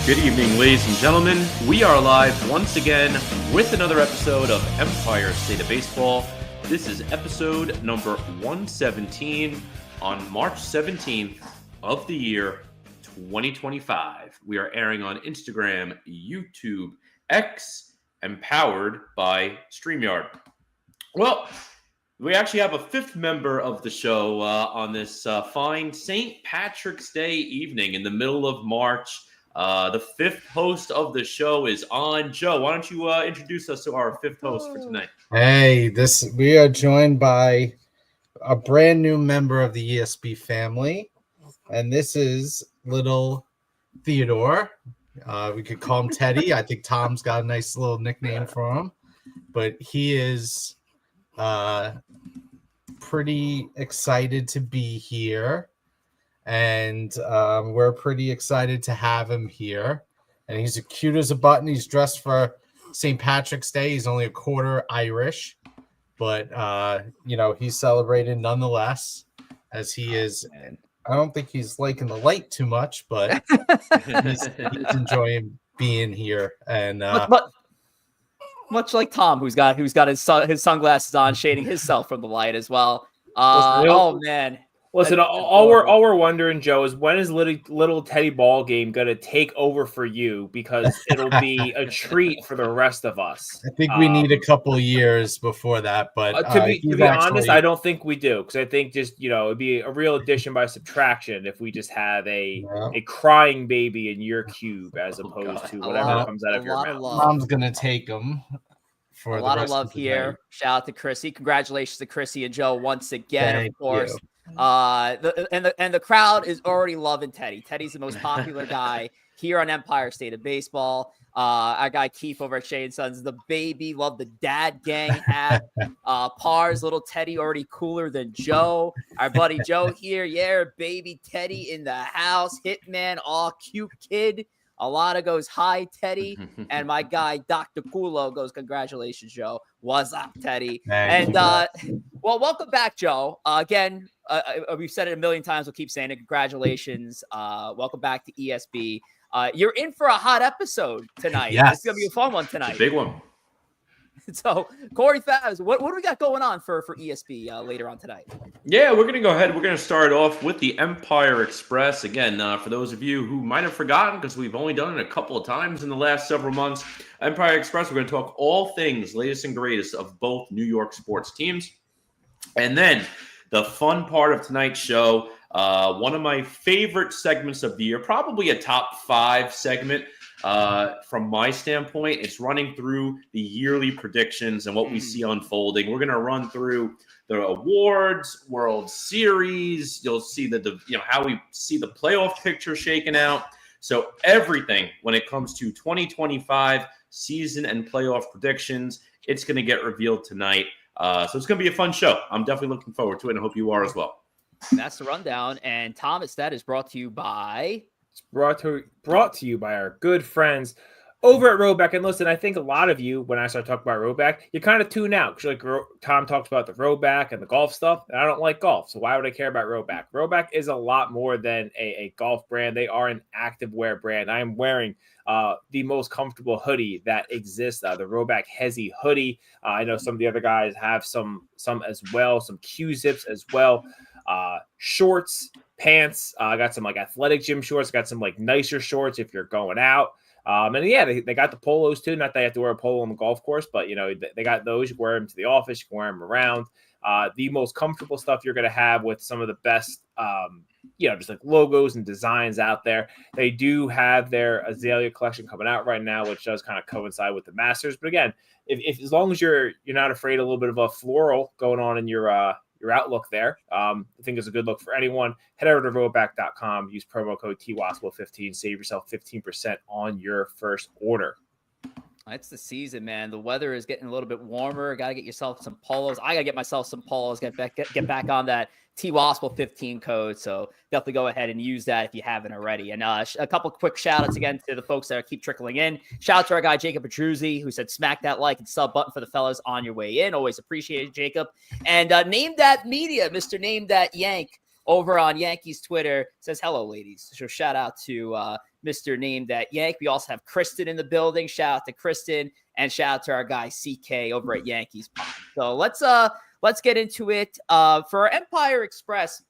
Good evening, ladies and gentlemen. We are live once again with another episode of Empire State of Baseball. This is episode number 117 on March 17th of the year 2025. We are airing on Instagram, YouTube, X, and powered by StreamYard. Well, we actually have a fifth member of the show on this fine St. Patrick's Day evening in the middle of March. The fifth host of the show is on. Joe, why don't you introduce us to our fifth host for tonight? Hey, we are joined by a brand new member of the ESB family, and this is little Theodore. We could call him Teddy. I think Tom's got a nice little nickname for him, but he is pretty excited to be here. And we're pretty excited to have him here. And he's as cute as a button. He's dressed for St. Patrick's Day. He's only a quarter Irish, but he's celebrated nonetheless, as he is. I don't think he's liking the light too much, but he's enjoying being here. And much like Tom, who's got his sunglasses on, shading himself from the light as well. Oh man. Listen, all we're wondering, Joe, is when is little Teddy Ball Game going to take over for you? Because it'll be a treat for the rest of us. I think we need a couple years before that, but to be honest, I don't think we do, because I think just it'd be a real addition by subtraction if we just have a crying baby in your cube as opposed to whatever comes out of your mouth. Mom's gonna take them. A lot of love here. Shout out to Chrissy. Congratulations to Chrissy and Joe once again, of course. You. The crowd is already loving Teddy. Teddy's the most popular guy here on Empire State of Baseball. Our guy Keith over at Shane Sons, the baby, love the dad gang hat. Par's little Teddy already cooler than Joe. Our buddy Joe here, baby Teddy in the house. Hitman, all cute kid. Alana goes, hi, Teddy. And my guy, Dr. Kulo, goes, congratulations, Joe. What's up, Teddy? Well, welcome back, Joe. Again, we've said it a million times. We'll keep saying it. Congratulations. Welcome back to ESB. You're in for a hot episode tonight. Yes. It's going to be a fun one tonight. It's a big one. So, Corey Favs, what do we got going on for ESB later on tonight? Yeah, we're going to go ahead. We're going to start off with the Empire Express. Again, for those of you who might have forgotten, because we've only done it a couple of times in the last several months, Empire Express, we're going to talk all things latest and greatest of both New York sports teams. And then the fun part of tonight's show, one of my favorite segments of the year, probably a top 5 segment. From my standpoint, it's running through the yearly predictions and what we see unfolding. We're going to run through the awards, World Series. You'll see how we see the playoff picture shaken out. So everything when it comes to 2025 season and playoff predictions, it's going to get revealed tonight. So it's going to be a fun show. I'm definitely looking forward to it, and I hope you are as well. That's the rundown. And Thomas, that is brought to you by... It's brought to you by our good friends over at Roback. And listen, I think a lot of you, when I start talking about Roback, you kind of tune out. Because Tom talks about the Roback and the golf stuff, and I don't like golf. So why would I care about Roback? Roback is a lot more than a golf brand. They are an activewear brand. I am wearing the most comfortable hoodie that exists, the Roback Hezi hoodie. I know some of the other guys have some as well, some Q-zips as well. Shorts, pants. I got some athletic gym shorts. Got some nicer shorts if you're going out. And yeah, they got the polos too. Not that you have to wear a polo on the golf course, but they got those. You can wear them to the office. You can wear them around. The most comfortable stuff you're going to have with some of the best, just logos and designs out there. They do have their Azalea collection coming out right now, which does kind of coincide with the Masters. But again, if as long as you're not afraid of a little bit of a floral going on in your outlook there, I think it's a good look for anyone. Head over to roback.com, use promo code TWASPO15, save yourself 15% on your first order. It's the season, man. The weather is getting a little bit warmer. Got to get yourself some polos. I got to get myself some polos, get back on that TWASPO15 code. So definitely go ahead and use that if you haven't already. And a couple quick shout outs again to the folks that keep trickling in. Shout out to our guy, Jacob Petruzzi, who said, smack that like and sub button for the fellas on your way in. Always appreciate it, Jacob. And Name That Media, Mr. Name That Yank over on Yankees Twitter says, hello, ladies. So shout out to Mr. Name That Yank. We also have Kristen in the building. Shout out to Kristen, and shout out to our guy CK over at Yankees Pod. So let's get into it. For our Empire Express,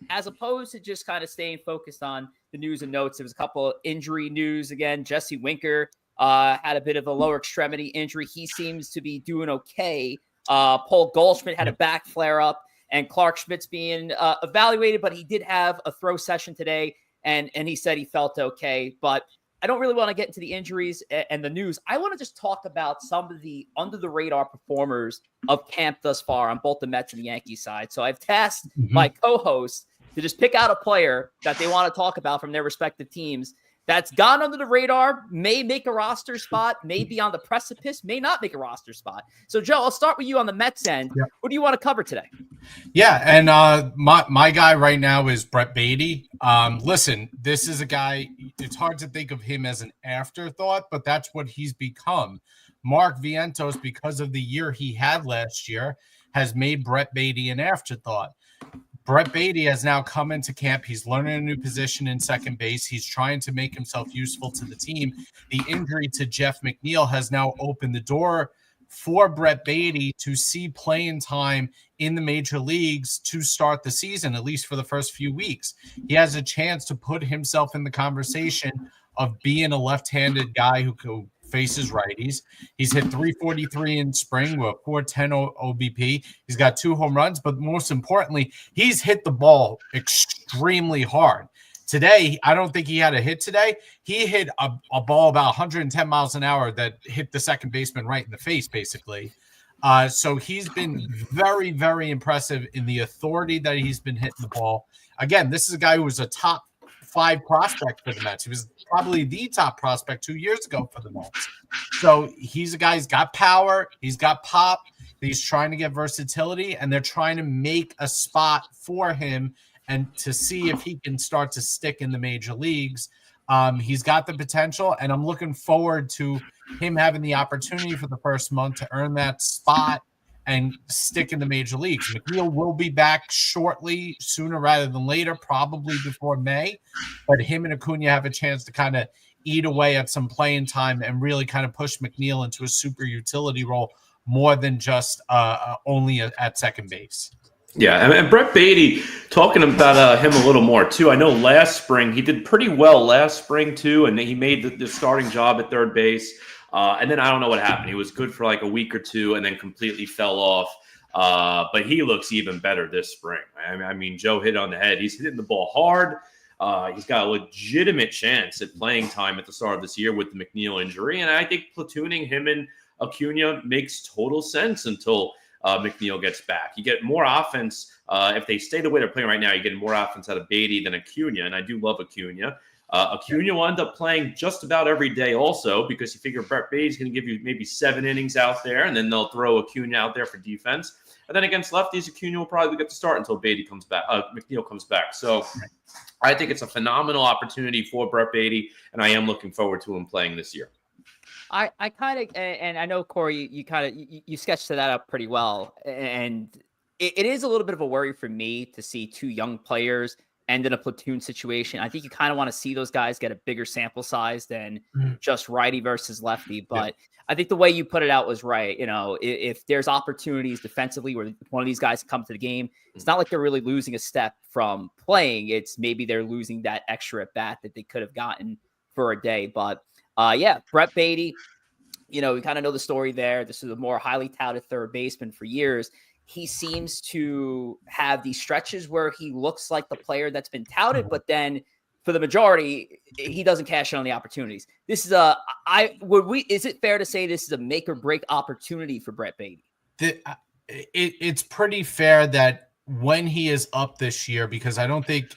as opposed to just kind of staying focused on the news and notes, there was a couple of injury news. Again, Jesse Winker had a bit of a lower extremity injury. He seems to be doing okay. Paul Goldschmidt had a back flare up, and Clark Schmidt's being evaluated, but he did have a throw session today, and he said he felt okay. But I don't really want to get into the injuries and the news. I want to just talk about some of the under-the-radar performers of camp thus far on both the Mets and the Yankees side. So I've tasked my co-host to just pick out a player that they want to talk about from their respective teams that's gone under the radar, may make a roster spot, may be on the precipice, may not make a roster spot. So, Joe, I'll start with you on the Mets end. Yeah. What do you want to cover today? Yeah, and my guy right now is Brett Baty. Listen, this is a guy, it's hard to think of him as an afterthought, but that's what he's become. Mark Vientos, because of the year he had last year, has made Brett Baty an afterthought. Brett Baty has now come into camp. He's learning a new position in second base. He's trying to make himself useful to the team. The injury to Jeff McNeil has now opened the door for Brett Baty to see playing time in the major leagues to start the season, at least for the first few weeks. He has a chance to put himself in the conversation of being a left-handed guy who faces righties. He's hit 343 in spring with 410 OBP. He's got 2 home runs, but most importantly, he's hit the ball extremely hard. Today, I don't think he had a hit today. He hit a ball about 110 miles an hour that hit the second baseman right in the face, basically. So he's been very, very impressive in the authority that he's been hitting the ball. Again, this is a guy who was a top 5 prospect for the Mets. He was probably the top prospect 2 years ago for the Mets. So he's a guy, he's got power, he's got pop, he's trying to get versatility, and they're trying to make a spot for him and to see if he can start to stick in the major leagues. He's got the potential, and I'm looking forward to him having the opportunity for the first month to earn that spot and stick in the major leagues. McNeil will be back shortly, sooner rather than later, probably before May. But him and Acuna have a chance to kind of eat away at some playing time and really kind of push McNeil into a super utility role more than just only at second base. Yeah, and Brett Baty, talking about him a little more, too. I know last spring, he did pretty well last spring, too, and he made the starting job at third base. And then I don't know what happened. He was good for like a week or two and then completely fell off. But he looks even better this spring. I mean, Joe hit on the head. He's hitting the ball hard. He's got a legitimate chance at playing time at the start of this year with the McNeil injury. And I think platooning him and Acuna makes total sense until McNeil gets back. You get more offense. If they stay the way they're playing right now, you get more offense out of Baty than Acuna. And I do love Acuna. Acuna will end up playing just about every day also because you figure Brett Baty's going to give you maybe 7 innings out there, and then they'll throw Acuna out there for defense. And then against lefties, Acuna will probably get to start until Baty comes back. McNeil comes back. So I think it's a phenomenal opportunity for Brett Baty, and I am looking forward to him playing this year. I kind of, and I know, Corey, you sketched that up pretty well. And it is a little bit of a worry for me to see 2 young players end in a platoon situation. I think you kind of want to see those guys get a bigger sample size than just righty versus lefty. But I think the way you put it out was right. You know, if there's opportunities defensively where one of these guys come to the game, it's not like they're really losing a step from playing. It's maybe they're losing that extra at bat that they could have gotten for a day. But Brett Baty, you know, we kind of know the story there. This is a more highly touted third baseman for years. He seems to have these stretches where he looks like the player that's been touted, but then for the majority, he doesn't cash in on the opportunities. This is is it fair to say this is a make or break opportunity for Brett Baty? It's pretty fair that when he is up this year, because I don't think,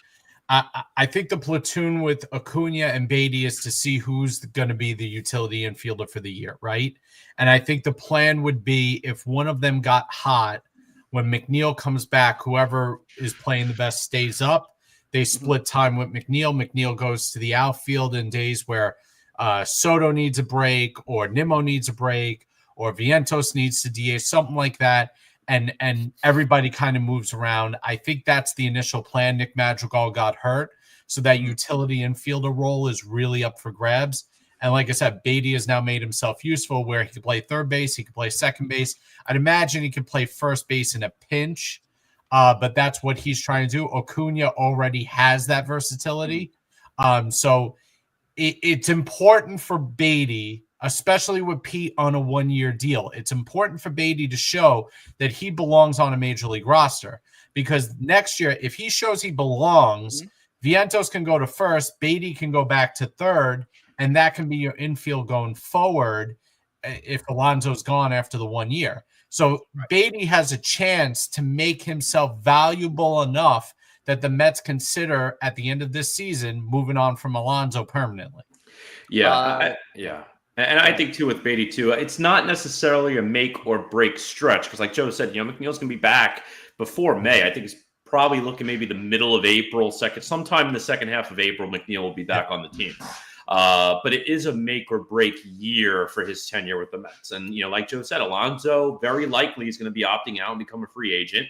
I think the platoon with Acuna and Baty is to see who's going to be the utility infielder for the year, right? And I think the plan would be if one of them got hot, when McNeil comes back, whoever is playing the best stays up. They split time with McNeil. McNeil goes to the outfield in days where Soto needs a break or Nimmo needs a break or Vientos needs to DH, something like that. And everybody kind of moves around. I think that's the initial plan. Nick Madrigal got hurt. So that utility infielder role is really up for grabs. And like I said, Beatty has now made himself useful where he can play third base, he can play second base. I'd imagine he could play first base in a pinch, but that's what he's trying to do. Acuna already has that versatility. So it's important for Beatty, especially with Pete on a one-year deal. It's important for Beatty to show that he belongs on a major league roster, because next year, if he shows he belongs, Vientos can go to first, Beatty can go back to third, and that can be your infield going forward if Alonso's gone after the 1 year. So Beatty has a chance to make himself valuable enough that the Mets consider at the end of this season moving on from Alonso permanently. Yeah, And I think too with Beatty too, it's not necessarily a make or break stretch because, like Joe said, McNeil's gonna be back before May. I think it's probably looking maybe the middle of April, sometime in the second half of April, McNeil will be back on the team. But it is a make or break year for his tenure with the Mets. And, like Joe said, Alonso very likely is going to be opting out and become a free agent.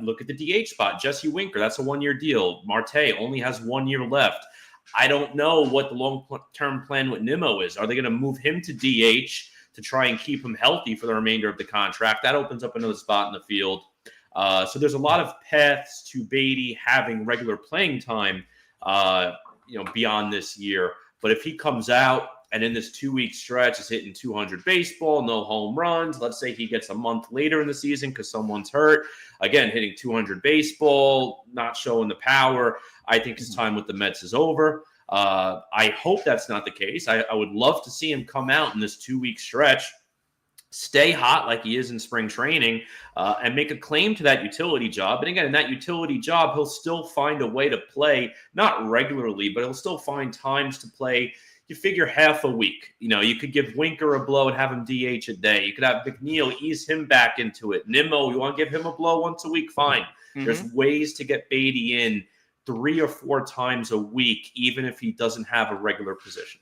Look at the DH spot. Jesse Winker, that's a 1 year deal. Marte only has 1 year left. I don't know what the long-term plan with Nimmo is. Are they going to move him to DH to try and keep him healthy for the remainder of the contract? That opens up another spot in the field. So there's a lot of paths to Beatty having regular playing time, beyond this year. But if he comes out and in this 2 week stretch is hitting 200 baseball, no home runs, let's say he gets a month later in the season because someone's hurt, again, hitting 200 baseball, not showing the power, I think his time with the Mets is over. I hope that's not the case. I would love to see him come out in this 2 week stretch, stay hot like he is in spring training, and make a claim to that utility job. And again, in that utility job, he'll still find a way to play, not regularly, but he'll still find times to play. You figure half a week. You could give Winker a blow and have him DH a day. You could have McNeil, ease him back into it. Nimmo, you want to give him a blow once a week? Fine. Mm-hmm. There's ways to get Beatty in 3 or 4 times a week, even if he doesn't have a regular position.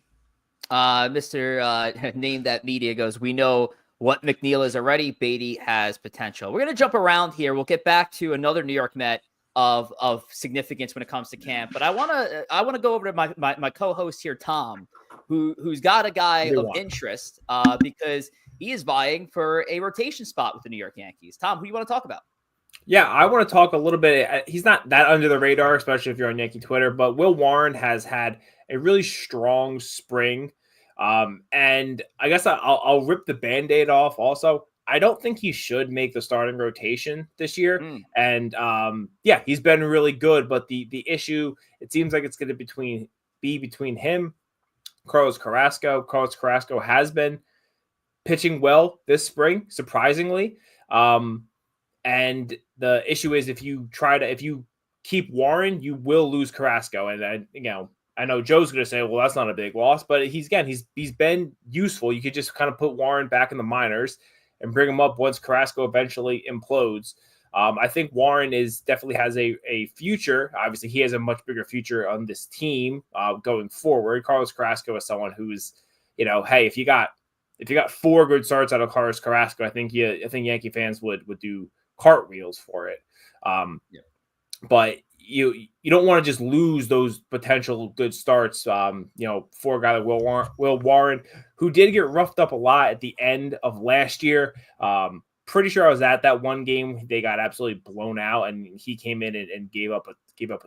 Mr. Name That Media goes, we know what McNeil is already. Beatty has potential. We're going to jump around here. We'll get back to another New York Met of significance when it comes to camp. But I want to go over to my co-host here, Tom, who's got a guy of interest because he is vying for a rotation spot with the New York Yankees. Tom, who do you want to talk about? Yeah, I want to talk a little bit. He's not that under the radar, especially if you're on Yankee Twitter, but Will Warren has had a really strong spring. And I guess I'll rip the Band-Aid off also. I don't think he should make the starting rotation this year. And he's been really good, but the issue, it seems like it's going to be between him, Carlos Carrasco. Carlos Carrasco has been pitching well this spring, surprisingly. And the issue is if you keep Warren, you will lose Carrasco. And I know Joe's going to say, well, that's not a big loss, but he's been useful. You could just kind of put Warren back in the minors and bring him up once Carrasco eventually implodes. I think Warren definitely has a future. Obviously, he has a much bigger future on this team going forward. Carlos Carrasco is someone who's, hey, if you got 4 good starts out of Carlos Carrasco, I think Yankee fans would do cartwheels for it. But you don't want to just lose those potential good starts. For a guy like Will Warren, who did get roughed up a lot at the end of last year. Pretty sure I was at that one game. They got absolutely blown out, and he came in and gave up a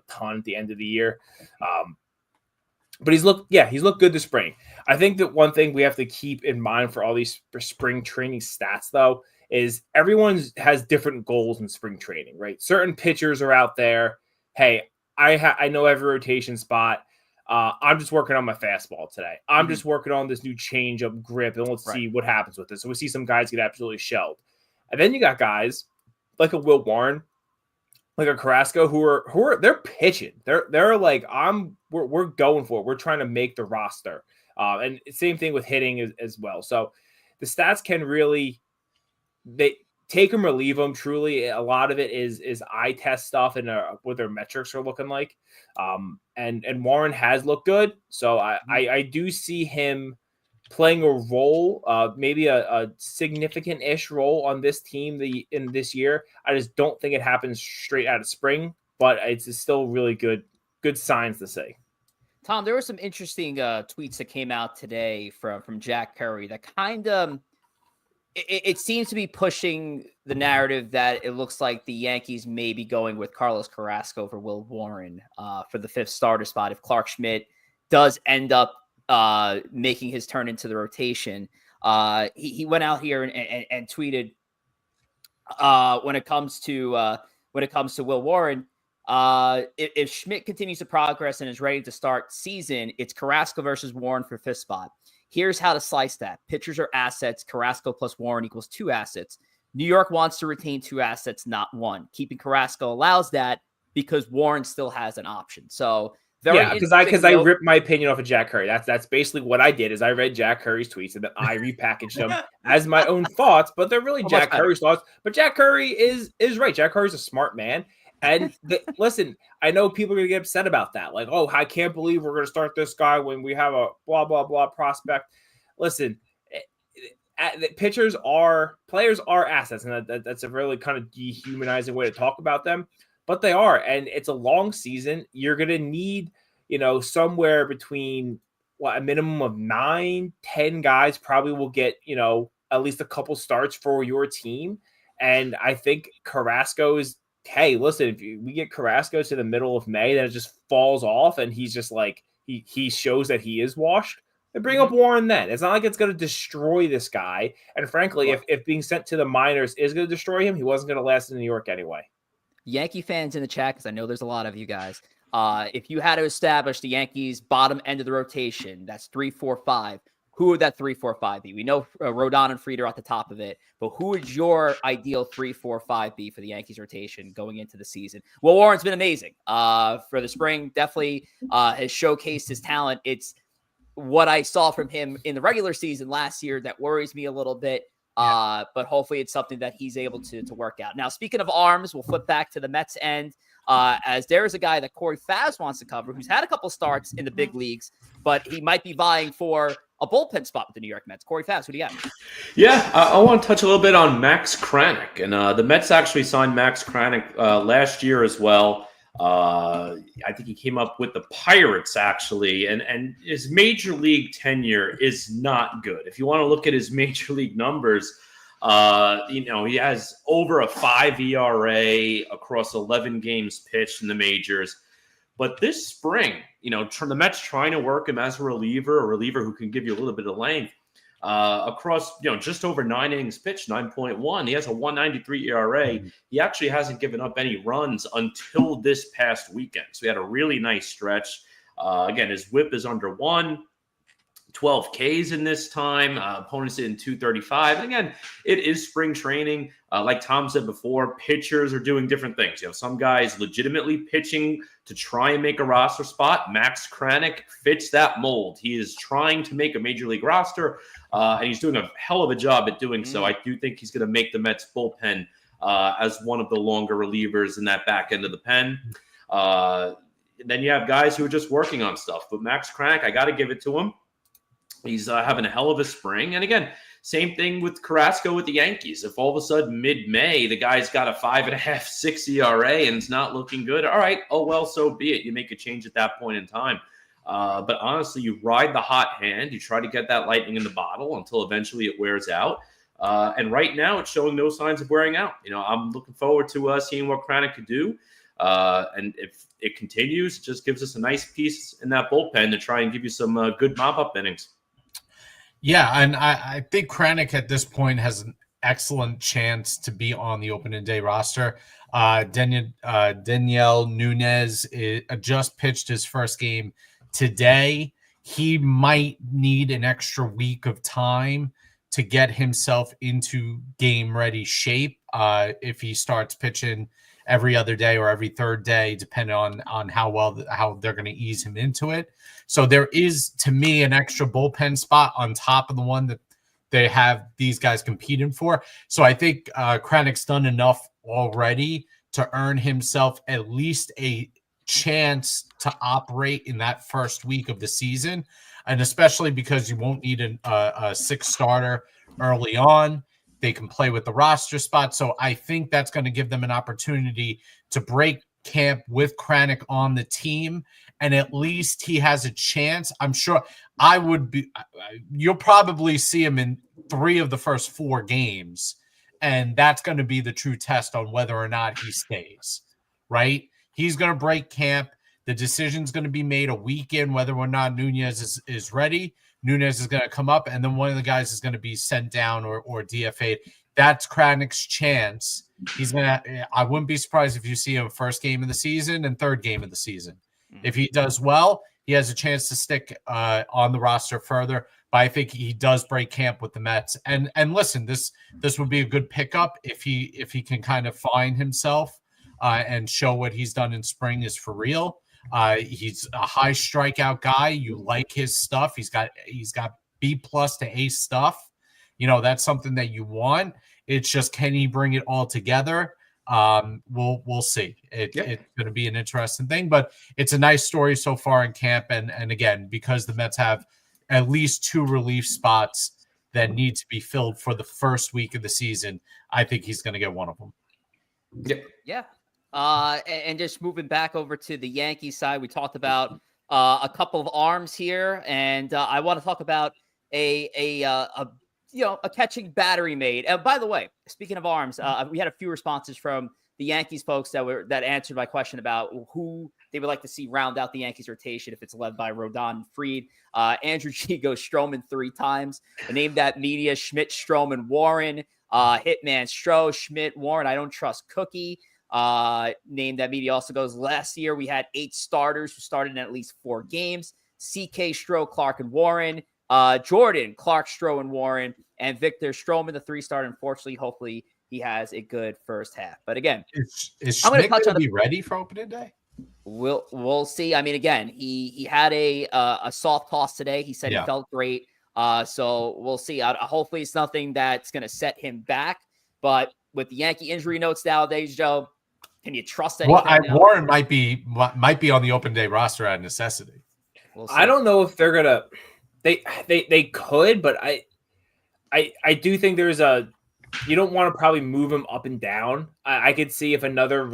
ton at the end of the year. But he's looked good this spring. I think that one thing we have to keep in mind for all these spring training stats, though, is everyone has different goals in spring training, right? Certain pitchers are out there. Hey, I know every rotation spot. I'm just working on my fastball today. I'm just working on this new change-up grip, and let's see what happens with this. So we see some guys get absolutely shelled. And then you got guys like a Will Warren, like a Carrasco, who are they're pitching. They're like, we're going for it. We're trying to make the roster. And same thing with hitting as well. So the stats can really, they take them or leave them. Truly, a lot of it is eye test stuff and what their metrics are looking like. And Warren has looked good. So I do see him playing a role, maybe a significant-ish role on this team in this year. I just don't think it happens straight out of spring, but it's still really good good signs to see. Tom, there were some interesting tweets that came out today from Jack Curry that kind of it seems to be pushing the narrative that it looks like the Yankees may be going with Carlos Carrasco over Will Warren for the 5th starter spot if Clark Schmidt does end up making his turn into the rotation. He went out here and tweeted when it comes to Will Warren. If Schmidt continues to progress and is ready to start season, it's Carrasco versus Warren for 5th spot. Here's how to slice that. Pitchers are assets. Carrasco plus Warren equals 2 assets. New York wants to retain 2 assets, not 1. Keeping Carrasco allows that because Warren still has an option. So because I ripped my opinion off of Jack Curry. That's basically what I did. Is I read Jack Curry's tweets and then I repackaged them as my own thoughts. But they're really Jack Curry's thoughts. But Jack Curry is right. Jack Curry's a smart man. And listen, I know people are going to get upset about that. Like, oh, I can't believe we're going to start this guy when we have a blah, blah, blah prospect. Listen, players are assets. And that's a really kind of dehumanizing way to talk about them. But they are. And it's a long season. You're going to need, somewhere between a minimum of 9-10 guys probably will get, at least a couple starts for your team. And I think Carrasco is, hey, listen, if we get Carrasco to the middle of May, then it just falls off and he's just like, he shows that he is washed. And bring up Warren then. It's not like it's going to destroy this guy. And frankly, if being sent to the minors is going to destroy him, he wasn't going to last in New York anyway. Yankee fans in the chat, because I know there's a lot of you guys, if you had to establish the Yankees' bottom end of the rotation, that's 3, 4, 5. Who would that 3, 4, 5 be? We know Rodon and Fried are at the top of it, but who would your ideal 3, 4, 5 be for the Yankees rotation going into the season? Well, Warren's been amazing for the spring. Definitely has showcased his talent. It's what I saw from him in the regular season last year that worries me a little bit. But hopefully it's something that he's able to work out. Now, speaking of arms, we'll flip back to the Mets end as there is a guy that Corey Favs wants to cover who's had a couple starts in the big leagues, but he might be vying for a bullpen spot with the New York Mets. Corey Favs, who do you got? Yeah, I want to touch a little bit on Max Kranick. And the Mets actually signed Max Kranick last year as well. I think he came up with the Pirates, actually. And his major league tenure is not good. If you want to look at his major league numbers, he has over a 5 ERA across 11 games pitched in the majors. But this spring, the Mets trying to work him as a reliever who can give you a little bit of length across, just over 9 innings pitched, 9.1. He has a 1.93 ERA. He actually hasn't given up any runs until this past weekend. So he had a really nice stretch. Again, his whip is under 1. 12 Ks in this time. Opponents in 235. And again, it is spring training. Like Tom said before, pitchers are doing different things. Some guys legitimately pitching to try and make a roster spot. Max Kranick fits that mold. He is trying to make a major league roster, and he's doing a hell of a job at doing so. I do think he's going to make the Mets bullpen as one of the longer relievers in that back end of the pen. Then you have guys who are just working on stuff. But Max Kranick, I got to give it to him. He's having a hell of a spring. And again, same thing with Carrasco with the Yankees. If all of a sudden mid-May, the guy's got a 5.5, 6 ERA and it's not looking good, all right, oh, well, so be it. You make a change at that point in time. But honestly, you ride the hot hand. You try to get that lightning in the bottle until eventually it wears out. And right now, it's showing no signs of wearing out. I'm looking forward to seeing what Kranick could do. And if it continues, it just gives us a nice piece in that bullpen to try and give you some good mop-up innings. Yeah, and I think Kranick at this point has an excellent chance to be on the opening day roster. Daniel Nunez just pitched his first game today. He might need an extra week of time to get himself into game-ready shape if he starts pitching every other day or every third day, depending on how they're going to ease him into it. So there is, to me, an extra bullpen spot on top of the one that they have these guys competing for. So I think Kranick's done enough already to earn himself at least a chance to operate in that first week of the season, and especially because you won't need a sixth starter early on. They can play with the roster spot. So I think that's going to give them an opportunity to break camp with Kranick on the team, and at least he has a chance. I'm sure you'll probably see him in 3 of the first 4 games, and that's going to be the true test on whether or not he stays, right? He's going to break camp. The decision's going to be made a week in whether or not Nunez is ready. Nunez is going to come up, and then one of the guys is going to be sent down or DFA'd. That's Kranick's chance. I wouldn't be surprised if you see him first game of the season and third game of the season. If he does well, he has a chance to stick on the roster further. But I think he does break camp with the Mets. And listen, this would be a good pickup if he can kind of find himself and show what he's done in spring is for real. He's a high strikeout guy. You like his stuff. He's got B+ to A stuff. That's something that you want. It's just, can he bring it all together? We'll see. It's going to be an interesting thing, but it's a nice story so far in camp. And again, because the Mets have at least 2 relief spots that need to be filled for the first week of the season, I think he's going to get one of them. Yeah. And just moving back over to the Yankees side, we talked about a couple of arms here, and I want to talk about a catching battery made. And by the way, speaking of arms, we had a few responses from the Yankees folks that answered my question about who they would like to see round out the Yankees rotation if it's led by Rodon and Fried. Andrew G goes Stroman 3 times. The name that media: Schmidt, Stroman, Warren, Hitman, Stroh, Schmidt, Warren. I don't trust Cookie. Name that media also goes, last year we had 8 starters who started in at least 4 games. CK, Stroh, Clark, and Warren. Jordan, Clark, Stroh, and Warren, and Victor Stroman, the 3-star. Unfortunately, hopefully he has a good first half. But again, is Schmidt going to be ready for opening day? We'll see. I mean, again, he had a soft toss today. He said he felt great. So we'll see. Hopefully it's nothing that's going to set him back. But with the Yankee injury notes nowadays, Joe, can you trust anything? Well, Warren might be on the open day roster out of necessity. We'll see. I don't know if they're gonna. They could, but I do think there's you don't want to probably move him up and down. I could see if another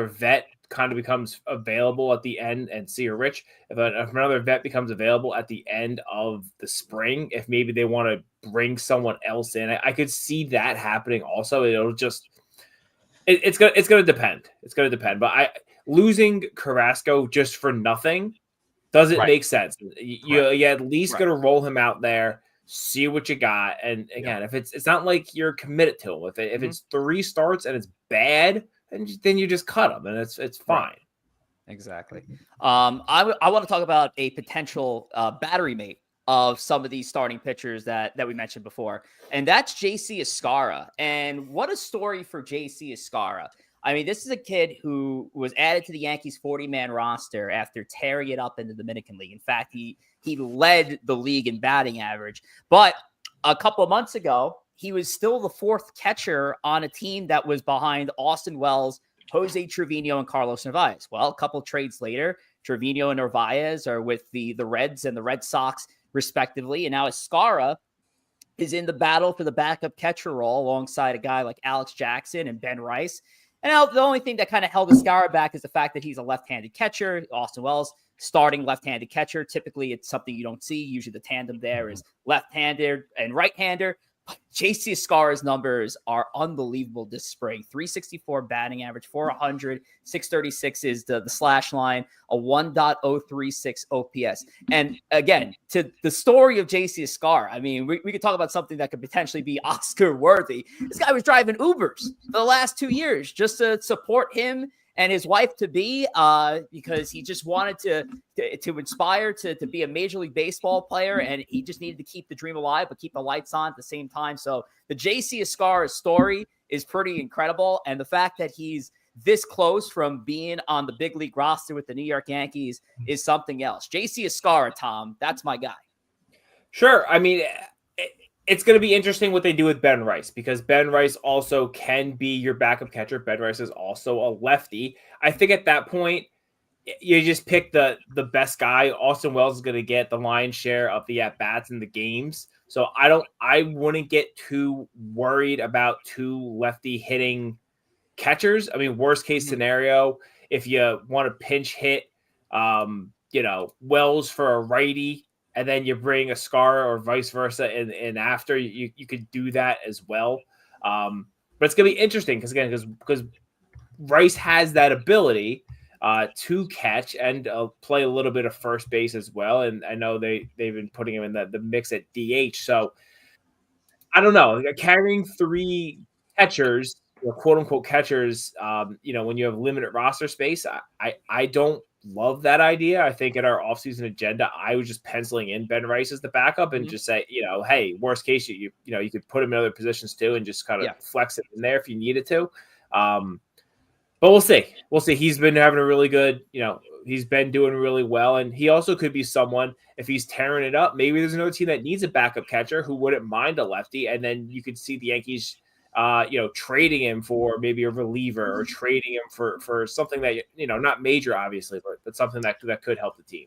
vet kind of becomes available at the end, and see Rich, if another vet becomes available at the end of the spring, if maybe they want to bring someone else in, I could see that happening also. It'll just it's gonna depend. It's gonna depend. But losing Carrasco just for nothing doesn't make sense. You at least gonna roll him out there, see what you got, and again, if it's not like you're committed to him. If it's 3 starts and it's bad, then you just cut him, and it's fine. Exactly. I want to talk about a potential battery mate of some of these starting pitchers that we mentioned before, and that's JC Escara. And what a story for JC Escara. I mean, this is a kid who was added to the Yankees 40-man roster after tearing it up in the Dominican League. In fact, he led the league in batting average. But a couple of months ago, he was still the 4th catcher on a team that was behind Austin Wells, Jose Trevino, and Carlos Narvaez. Well, a couple trades later, Trevino and Narvaez are with the Reds and the Red Sox, respectively. And now Escara is in the battle for the backup catcher role alongside a guy like Alex Jackson and Ben Rice. And now the only thing that kind of held Escara back is the fact that he's a left-handed catcher. Austin Wells, starting left-handed catcher. Typically, it's something you don't see. Usually the tandem there is left-hander and right-hander. But JC Escara's numbers are unbelievable this spring. 364 batting average, 400, 636 is the slash line, a 1.036 OPS. And again, to the story of JC Escara, I mean, we could talk about something that could potentially be Oscar worthy. This guy was driving Ubers for the last 2 years just to support him and his wife to be, because he just wanted to inspire to be a Major League Baseball player, and he just needed to keep the dream alive, but keep the lights on at the same time. So the JC Escara story is pretty incredible, and the fact that he's this close from being on the big league roster with the New York Yankees is something else. JC Escara, Tom, that's my guy. Sure. I mean, it's going to be interesting what they do with Ben Rice, because Ben Rice also can be your backup catcher. Ben Rice is also a lefty. I think at that point, you just pick the best guy. Austin Wells is going to get the lion's share of the at-bats in the games. So I wouldn't get too worried about 2 lefty hitting catchers. I mean, worst case scenario, if you want to pinch hit, Wells for a righty, and then you bring a Scar or vice versa, and after you could do that as well. But it's gonna be interesting because Rice has that ability to catch and play a little bit of first base as well. And I know they've been putting him in the mix at DH. So I don't know, carrying 3 catchers, quote unquote catchers, when you have limited roster space, I don't love that idea. I think in our offseason agenda, I was just penciling in Ben Rice as the backup and just say, hey, worst case, you could put him in other positions too and just kind of flex it in there if you needed to. But we'll see. He's been having a really good, he's been doing really well. And he also could be someone, if he's tearing it up, maybe there's another team that needs a backup catcher who wouldn't mind a lefty. And then you could see the Yankees, trading him for maybe a reliever or trading him for something that, not major, obviously, but something that could help the team.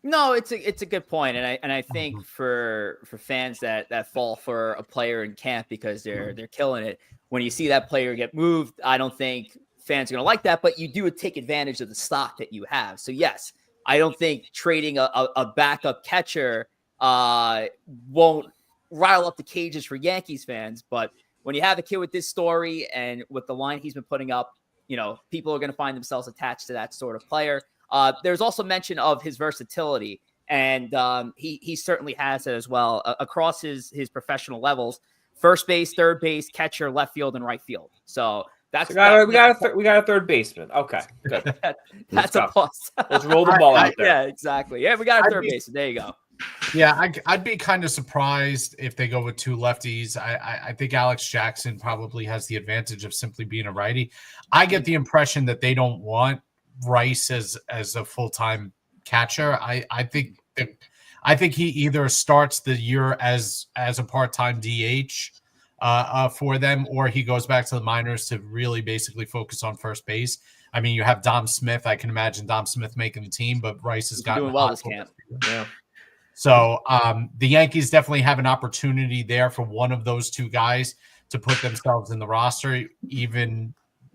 No, it's a good point. And I think for fans that fall for a player in camp because they're killing it, when you see that player get moved, I don't think fans are going to like that, but you do take advantage of the stock that you have. So yes, I don't think trading a backup catcher won't rile up the cages for Yankees fans. But when you have a kid with this story and with the line he's been putting up, people are going to find themselves attached to that sort of player. There's also mention of his versatility, and he certainly has it as well across his professional levels: first base, third base, catcher, left field, and right field. So we got a third baseman. Okay, good. That's a plus. Let's roll the ball out there. Yeah, exactly. Yeah, we got a third baseman. There you go. Yeah, I'd be kind of surprised if they go with 2 lefties. I think Alex Jackson probably has the advantage of simply being a righty. I get the impression that they don't want Rice as a full-time catcher. I think he either starts the year as a part-time DH for them, or he goes back to the minors to really basically focus on first base. I mean, you have Dom Smith. I can imagine Dom Smith making the team, but Rice has gotten doing well this camp. Yeah. So the Yankees definitely have an opportunity there for one of those 2 guys to put themselves in the roster, even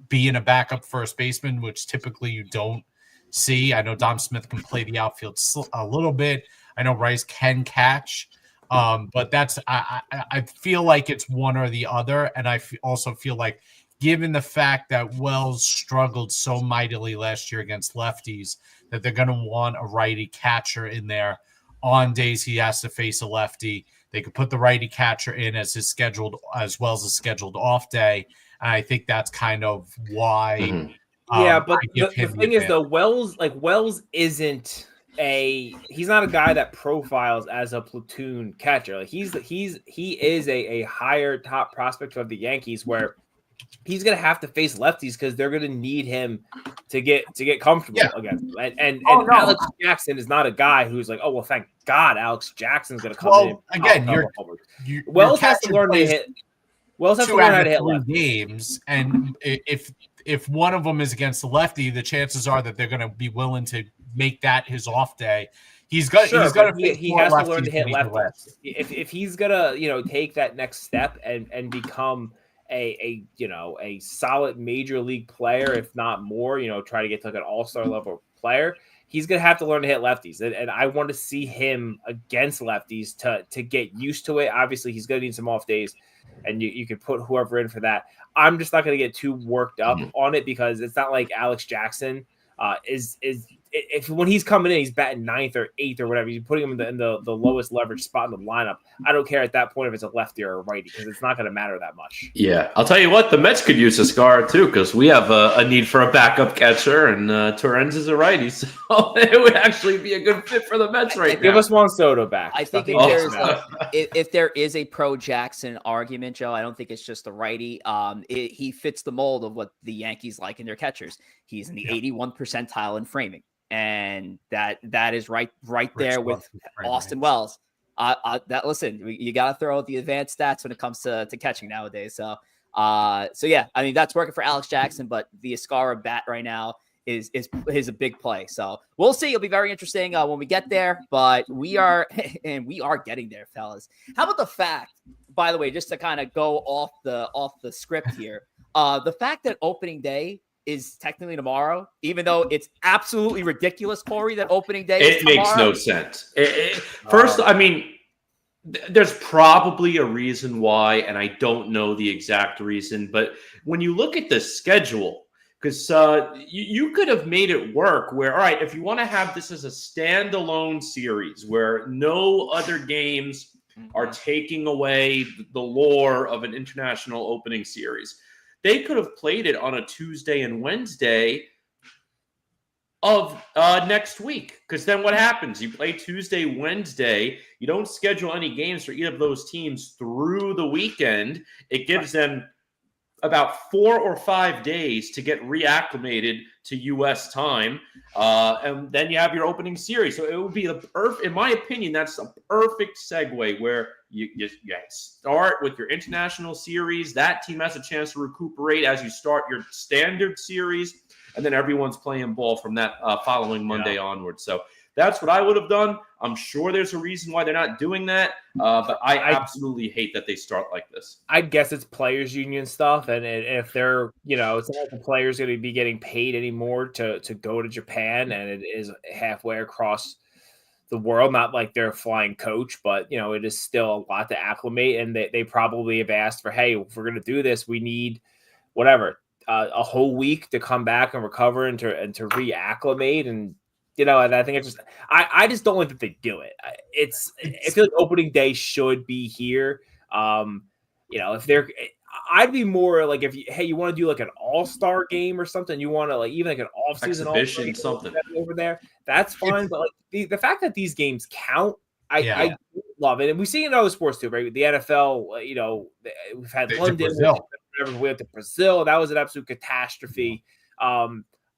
being a backup first baseman, which typically you don't see. I know Dom Smith can play the outfield a little bit. I know Rice can catch, but I feel like it's one or the other. And I also feel like, given the fact that Wells struggled so mightily last year against lefties, that they're going to want a righty catcher in there on days he has to face a lefty. They could put the righty catcher in as his scheduled, as well as a scheduled off day. And I think that's kind of why. But the thing is, though, Wells isn't he's not a guy that profiles as a platoon catcher. Like he is a higher top prospect of the Yankees, where he's going to have to face lefties because they're going to need him to get comfortable against them. And Alex Jackson is not a guy who's like, oh, well, thank God Alex Jackson's going to come in. Again, Wells has to learn to hit. Wells has to learn how to hit left games, and if one of them is against the lefty, the chances are that they're going to be willing to make that his off day. He has to learn to hit lefties. If he's gonna take that next step and become a solid major league player, if not more, try to get to like an all-star level player, he's going to have to learn to hit lefties. And I want to see him against lefties to get used to it. Obviously, he's going to need some off days, and you can put whoever in for that. I'm just not going to get too worked up on it, because it's not like Alex Jackson if when he's coming in, he's batting 9th or 8th or whatever, you're putting him in the lowest leverage spot in the lineup. I don't care at that point if it's a lefty or a righty, because it's not going to matter that much. Yeah, I'll tell you what, the Mets could use a Scar too, because we have a need for a backup catcher, and Torrens is a righty, so it would actually be a good fit for the Mets right now. Give us Juan Soto back. I think if there is a pro Jackson argument, Joe, I don't think it's just a righty. He fits the mold of what the Yankees like in their catchers. He's in the 81th percentile in framing. And that is right there with Austin Wells. Listen, you got to throw out the advanced stats when it comes to catching nowadays. So yeah, I mean, that's working for Alex Jackson, but the Escara bat right now is a big play. So we'll see. It'll be very interesting when we get there, but we are getting there, fellas. How about the fact, by the way, just to kind of go off the script here, the fact that opening day is technically tomorrow, even though it's absolutely ridiculous, Corey, that opening day It is makes tomorrow? no sense. First, I mean, there's probably a reason why, and I don't know the exact reason, but when you look at the schedule, because you could have made it work where, all right, if you want to have this as a standalone series where no other games are taking away the lore of an international opening series, they could have played it on a Tuesday and Wednesday of next week. Because then what happens? You play Tuesday, Wednesday. You don't schedule any games for either of those teams through the weekend. It gives them about 4 or 5 days to get reacclimated to U.S. time, and then you have your opening series. So it would be in my opinion, that's a perfect segue where you start with your international series. That team has a chance to recuperate as you start your standard series, and then everyone's playing ball from that following Monday onward. So that's what I would have done. I'm sure there's a reason why they're not doing that, but I absolutely hate that they start like this. I guess it's players union stuff, and if they're, it's not like the players going to be getting paid anymore to go to Japan, and it is halfway across the world. Not like they're a flying coach, but it is still a lot to acclimate, and they probably have asked for, hey, if we're going to do this, we need whatever a whole week to come back and recover and to reacclimate. And and I think it's just I just don't like that they do it. I feel like opening day should be here. If they're, I'd be more like if you want to do like an all-star game or something, you want to like even like an off-season exhibition something over there, that's fine. But like the fact that these games count, I love it, and we see it in other sports too, right? The NFL, we've had London, we went to Brazil. That was an absolute catastrophe.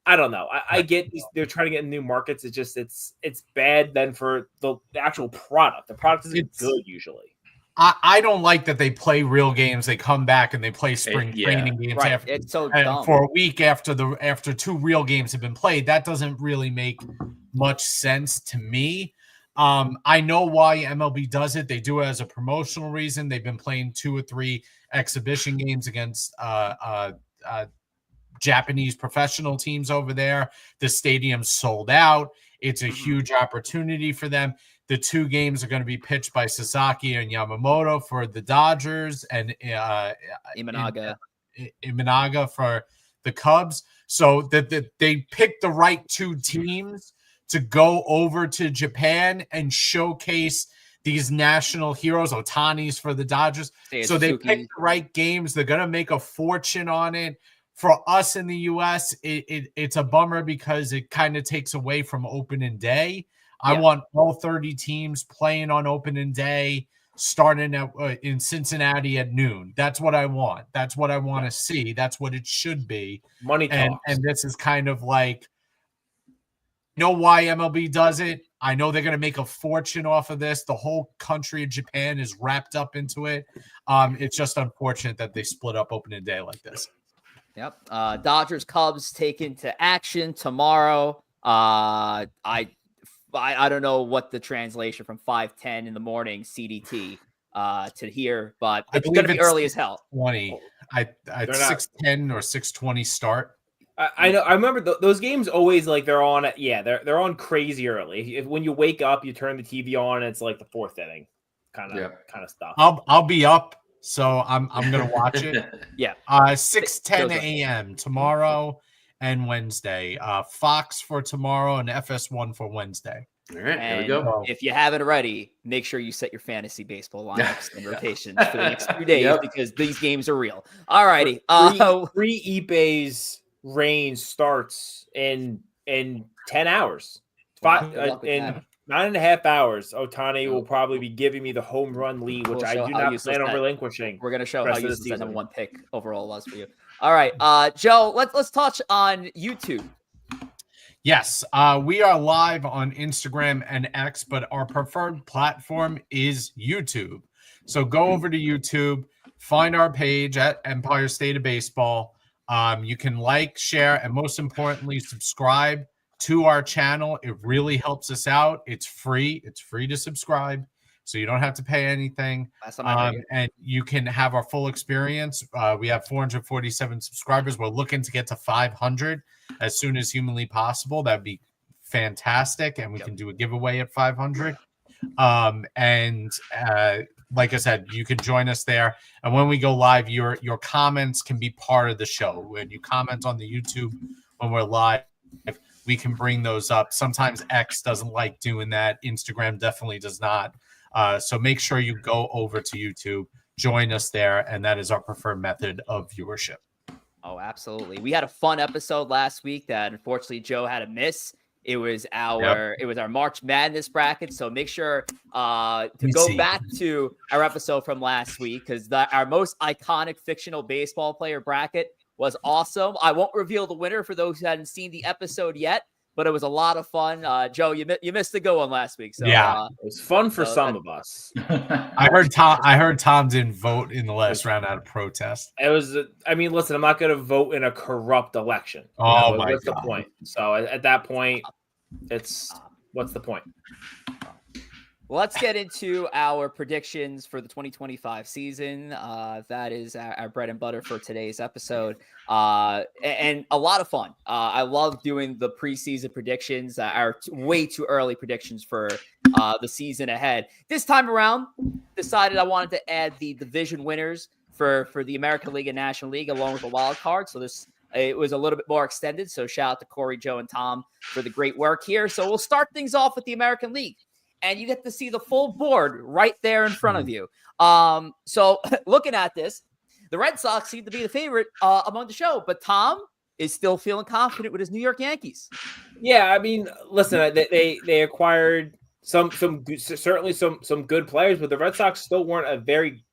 I don't know. I get they're trying to get in new markets. It's just it's bad then for the actual product. The product isn't good usually. I don't like that they play real games. They come back and they play spring training games after, it's so dumb. For a week after 2 real games have been played. That doesn't really make much sense to me. I know why MLB does it. They do it as a promotional reason. They've been playing 2 or 3 exhibition games against Japanese professional teams over there. The stadium's sold out. It's a huge opportunity for them. The 2 games are going to be pitched by Sasaki and Yamamoto for the Dodgers and Imanaga for the Cubs. So that they picked the right 2 teams to go over to Japan and showcase these national heroes. Ohtani's for the Dodgers. So they picked the right games. They're going to make a fortune on it. For us in the U.S., it's a bummer because it kind of takes away from opening day. I want all 30 teams playing on opening day, starting in Cincinnati at noon. That's what I want. That's what I want to see. That's what it should be. Money talks. And this is kind of like, why MLB does it. I know they're going to make a fortune off of this. The whole country of Japan is wrapped up into it. It's just unfortunate that they split up opening day like this. Yep. Dodgers Cubs take into action tomorrow. I don't know what the translation from 5:10 in the morning CDT to here, but it's going to be early as hell. 20. I 6:10 or 6:20 start. I know. I remember those games always like they're on. They're on crazy early. When you wake up, you turn the TV on. It's like the 4th inning, kind of stuff. I'll be up. So I'm gonna watch it. 6:10 a.m. tomorrow and Wednesday. Fox for tomorrow and FS1 for Wednesday. All right, here we go. If you haven't already, make sure you set your fantasy baseball lineups and rotations for the next 2 days because these games are real. All righty. Free Ipe's reign starts in 10 hours. 9.5 hours. Ohtani will probably be giving me the home run lead, which I do not plan on relinquishing. We're going to show how useless that number 1 pick overall was for you. All right, Joe, let's touch on YouTube. Yes, we are live on Instagram and X, but our preferred platform is YouTube. So go over to YouTube, find our page at Empire State of Baseball. You can like, share, and most importantly, subscribe to our channel. It really helps us out. It's free. It's free to subscribe. so you don't have to pay anything. That's what I heard. And you can have our full experience. We have 447 subscribers. We're looking to get to 500 as soon as humanly possible. That'd be fantastic, and we can do a giveaway at 500. Like I said, you can join us there. And when we go live, your comments can be part of the show. When you comment on the YouTube when we're live, we can bring those up. Sometimes X doesn't like doing that. Instagram definitely does not. So make sure you go over to YouTube, join us there, and that is our preferred method of viewership. Oh, absolutely. We had a fun episode last week that unfortunately Joe had to miss. It was our March Madness bracket. So make sure to go back to our episode from last week, because our most iconic fictional baseball player bracket was awesome. I won't reveal the winner for those who hadn't seen the episode yet, but it was a lot of fun. Joe, you missed the good one last week. So it was fun for some of us. I heard Tom didn't vote in the last round out of protest. It was. I mean, listen, I'm not going to vote in a corrupt election. Oh my what's God. the point? So at that point, what's the point? Well, let's get into our predictions for the 2025 season. That is our bread and butter for today's episode. And a lot of fun. I love doing the preseason predictions, our way too early predictions for the season ahead. This time around, decided I wanted to add the division winners for the American League and National League along with the wild card. So it was a little bit more extended. So shout out to Corey, Joe, and Tom for the great work here. So we'll start things off with the American League. And you get to see the full board right there in front of you. So looking at this, the Red Sox seem to be the favorite among the show, but Tom is still feeling confident with his New York Yankees. Yeah, I mean, listen, they acquired certainly some good players, but the Red Sox still weren't a very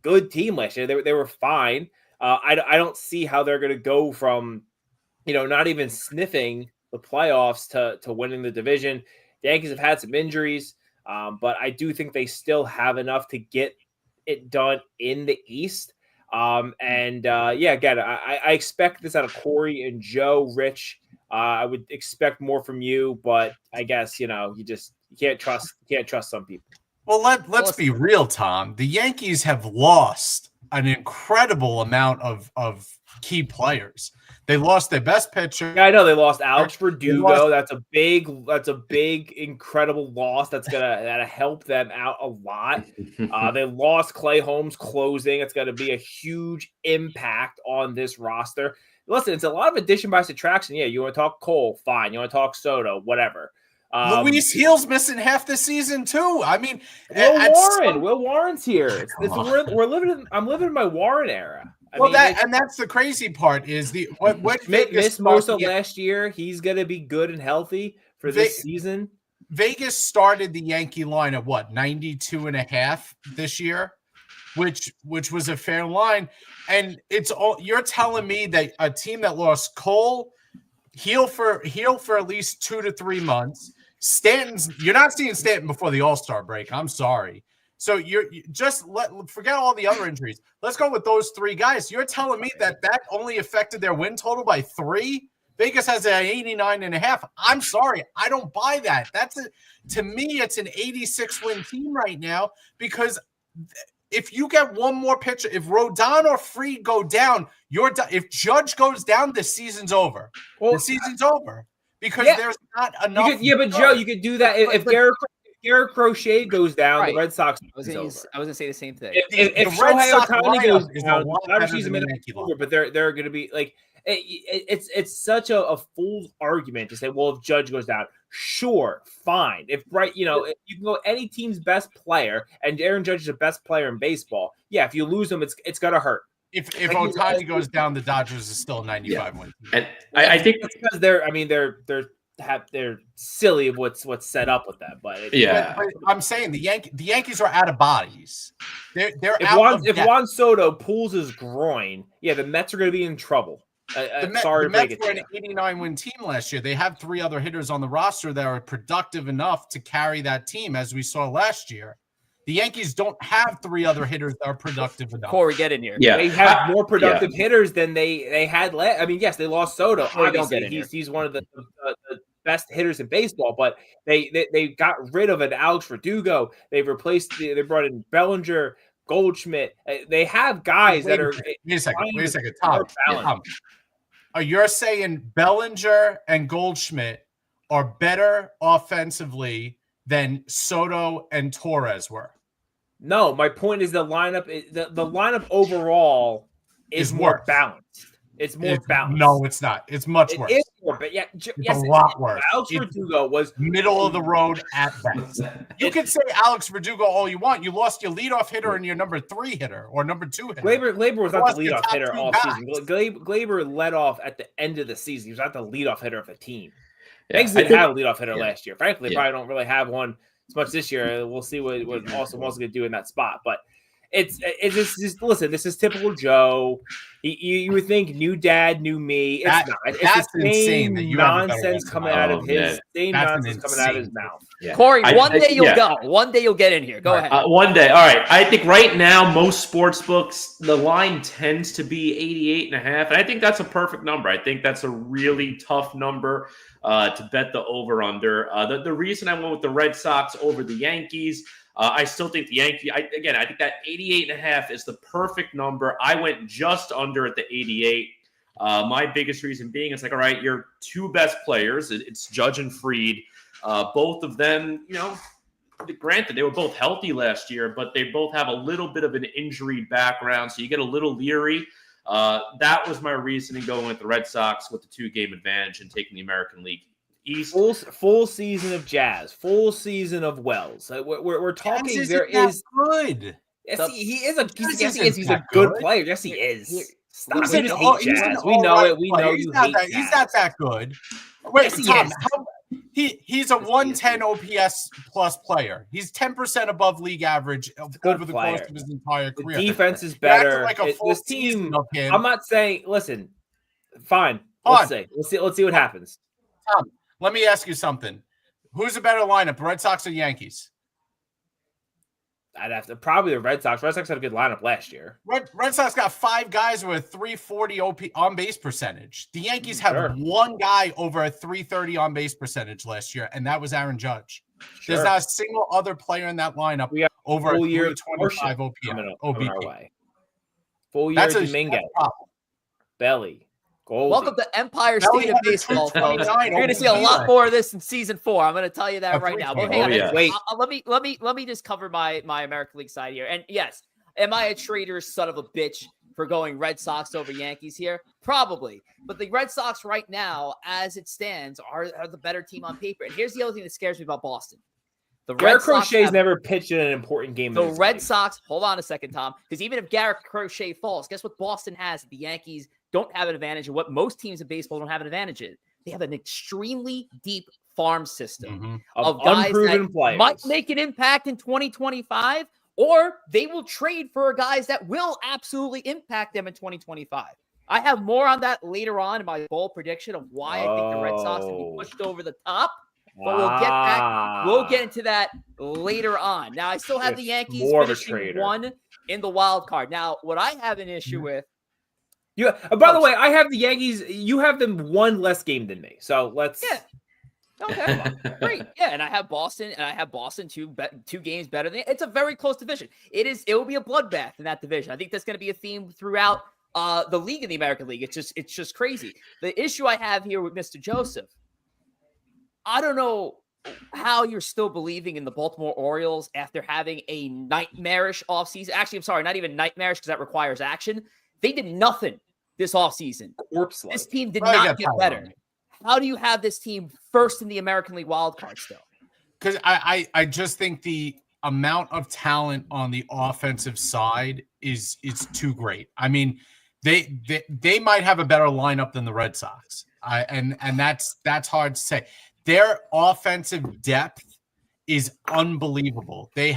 good team last year. They were fine. I don't see how they're going to go from not even sniffing the playoffs to winning the division. The Yankees have had some injuries, but I do think they still have enough to get it done in the East. Again, I expect this out of Corey and Joe. Rich, I would expect more from you, but I guess you can't trust some people. Well, let's be real, Tom. The Yankees have lost an incredible amount of key players. They lost their best pitcher. Yeah, I know they lost Alex Verdugo. That's a big, incredible loss. That'll help them out a lot. They lost Clay Holmes closing. It's going to be a huge impact on this roster. Listen, it's a lot of addition by subtraction. Yeah, you want to talk Cole, fine. You want to talk Soto, whatever. Luis Gil's missing half the season too. I mean, Will Warren's here. I'm living in my Warren era. That's the crazy part is what missed most of last year. He's gonna be good and healthy for this season. Vegas started the Yankee line at 92.5 this year, which was a fair line. And you're telling me that a team that lost Cole, heal for at least 2 to 3 months. You're not seeing Stanton before the All-Star break. I'm sorry. So you just forget all the other injuries. Let's go with those 3 guys. You're telling me that only affected their win total by 3? Vegas has an 89.5. I'm sorry. I don't buy that. To me, it's an 86 win team right now, because if you get one more pitcher, if Rodon or Fried go down, if Judge goes down, the season's over. The season's over because there's not enough. But Joe, you could do that if Garrett Crochet goes down, the Red Sox is over. I was gonna say the same thing. If Shohei Ohtani goes down, obviously he's over, but they're going to be like it's such a fool's argument to say, well, if Judge goes down, sure, fine. If you can go any team's best player, and Aaron Judge is the best player in baseball. Yeah, if you lose him, it's gonna hurt. If Ohtani goes down, the Dodgers is still a 95 win. And I think it's because they're silly of what's set up with that. But I'm saying the Yankees are out of bodies. They're if Juan Soto pulls his groin, the Mets are going to be in trouble. The Mets were an 89 win team last year. They have 3 other hitters on the roster that are productive enough to carry that team, as we saw last year. The Yankees don't have 3 other hitters that are productive enough. Corey, get in here. Yeah, they have more productive hitters than they had last. I mean, yes, they lost Soto. Obviously, he's one of the best hitters in baseball, but they got rid of an Alex Verdugo. They brought in Bellinger, Goldschmidt. They have guys that are. Wait a second, More Tom. balanced. You're saying Bellinger and Goldschmidt are better offensively than Soto and Torres were? No, my point is the lineup overall is more worse. balanced. It's more balanced. No, it's not. It's much worse. It is more, but yeah, It's a lot worse. Alex Verdugo was middle of the road at best. You can say Alex Verdugo all you want. You lost your leadoff hitter and your number 3 hitter or number 2 hitter. Glaber was not the leadoff hitter all guys. season. Glaber led off at the end of the season. He was not the leadoff hitter of the team. Yeah, Eggs didn't have a leadoff hitter last year. Frankly, they Yeah. probably don't really have one as much this year. We'll see what Austin Wells is going to do in that spot. But it's just listen, this is typical Joe. You would think new dad, new me. It's not. It's that's the same insane that you have a better nonsense resume. coming out of his That's nonsense coming out of his mouth. Yeah. Corey, one day you'll yeah. go. One day you'll get in here. Go ahead. One day. All right. I think right now, most sports books, the line tends to be 88.5. And I think that's a perfect number. I think that's a really tough number to bet the over-under. The reason I went with the Red Sox over the Yankees, I still think the I think that 88.5 is the perfect number. I went just under at the 88. My biggest reason being, it's like, all right, your 2 best players, it's Judge and Fried. Both of them, granted, they were both healthy last year, but they both have a little bit of an injury background, so you get a little leery. That was my reasoning going with the Red Sox with the 2-game advantage and taking the American League East. Full season of Jazz, full season of Wells. We're talking. There is good. Yes, he is a. Jazz He's a good player. Yes, he is. Stop. We hate Jazz. We know it. We know you hate Jazz. He's not that good. Wait, Yes, he Tom, is. he's a 110 OPS plus player. He's 10% above league average over the course of his entire career. The defense is better. This team. I'm not saying. Listen, fine. Let's see what happens. Tom, let me ask you something. Who's a better lineup, Red Sox or Yankees? I'd have to probably the Red Sox. Red Sox had a good lineup last year. Red Sox got 5 guys with a 340 on base percentage. The Yankees have 1 guy over a 330 on base percentage last year, and that was Aaron Judge. Sure. There's not a single other player in that lineup over a 325 OBP. Full year Dominguez, Belly. Goldie. Welcome to Empire State of Baseball, folks. You're going to see a lot more of this in season 4. I'm going to tell you that right now. But hang on, wait. Let me just cover my American League side here. And yes, am I a traitor son of a bitch for going Red Sox over Yankees here? Probably. But the Red Sox right now, as it stands, are the better team on paper. And here's the other thing that scares me about Boston. The Garrett Crochet's never pitched in an important game. The Red Sox, hold on a second, Tom, because even if Garrett Crochet falls, guess what Boston has? The Yankees don't have an advantage, and what most teams in baseball don't have an advantage in. They have an extremely deep farm system of guys unproven that players. Might make an impact in 2025, or they will trade for guys that will absolutely impact them in 2025. I have more on that later on in my bold prediction of why I think the Red Sox will be pushed over the top. But we'll get into that later on. Now, I still have the Yankees finishing 1 in the wild card. Now, what I have an issue with. Yeah. By the way, I have the Yankees. You have them 1 less game than me. So let's. Yeah. Okay. Great. Yeah, and I have Boston, two games better than. It's a very close division. It will be a bloodbath in that division. I think that's going to be a theme throughout the league in the American League. It's just crazy. The issue I have here with Mr. Joseph. I don't know how you're still believing in the Baltimore Orioles after having a nightmarish offseason. Actually, I'm sorry, not even nightmarish because that requires action. They did nothing this offseason. This team did not get better. How do you have this team first in the American League wildcard still? Because I just think the amount of talent on the offensive side is too great. I mean, they might have a better lineup than the Red Sox. And that's hard to say. Their offensive depth is unbelievable. They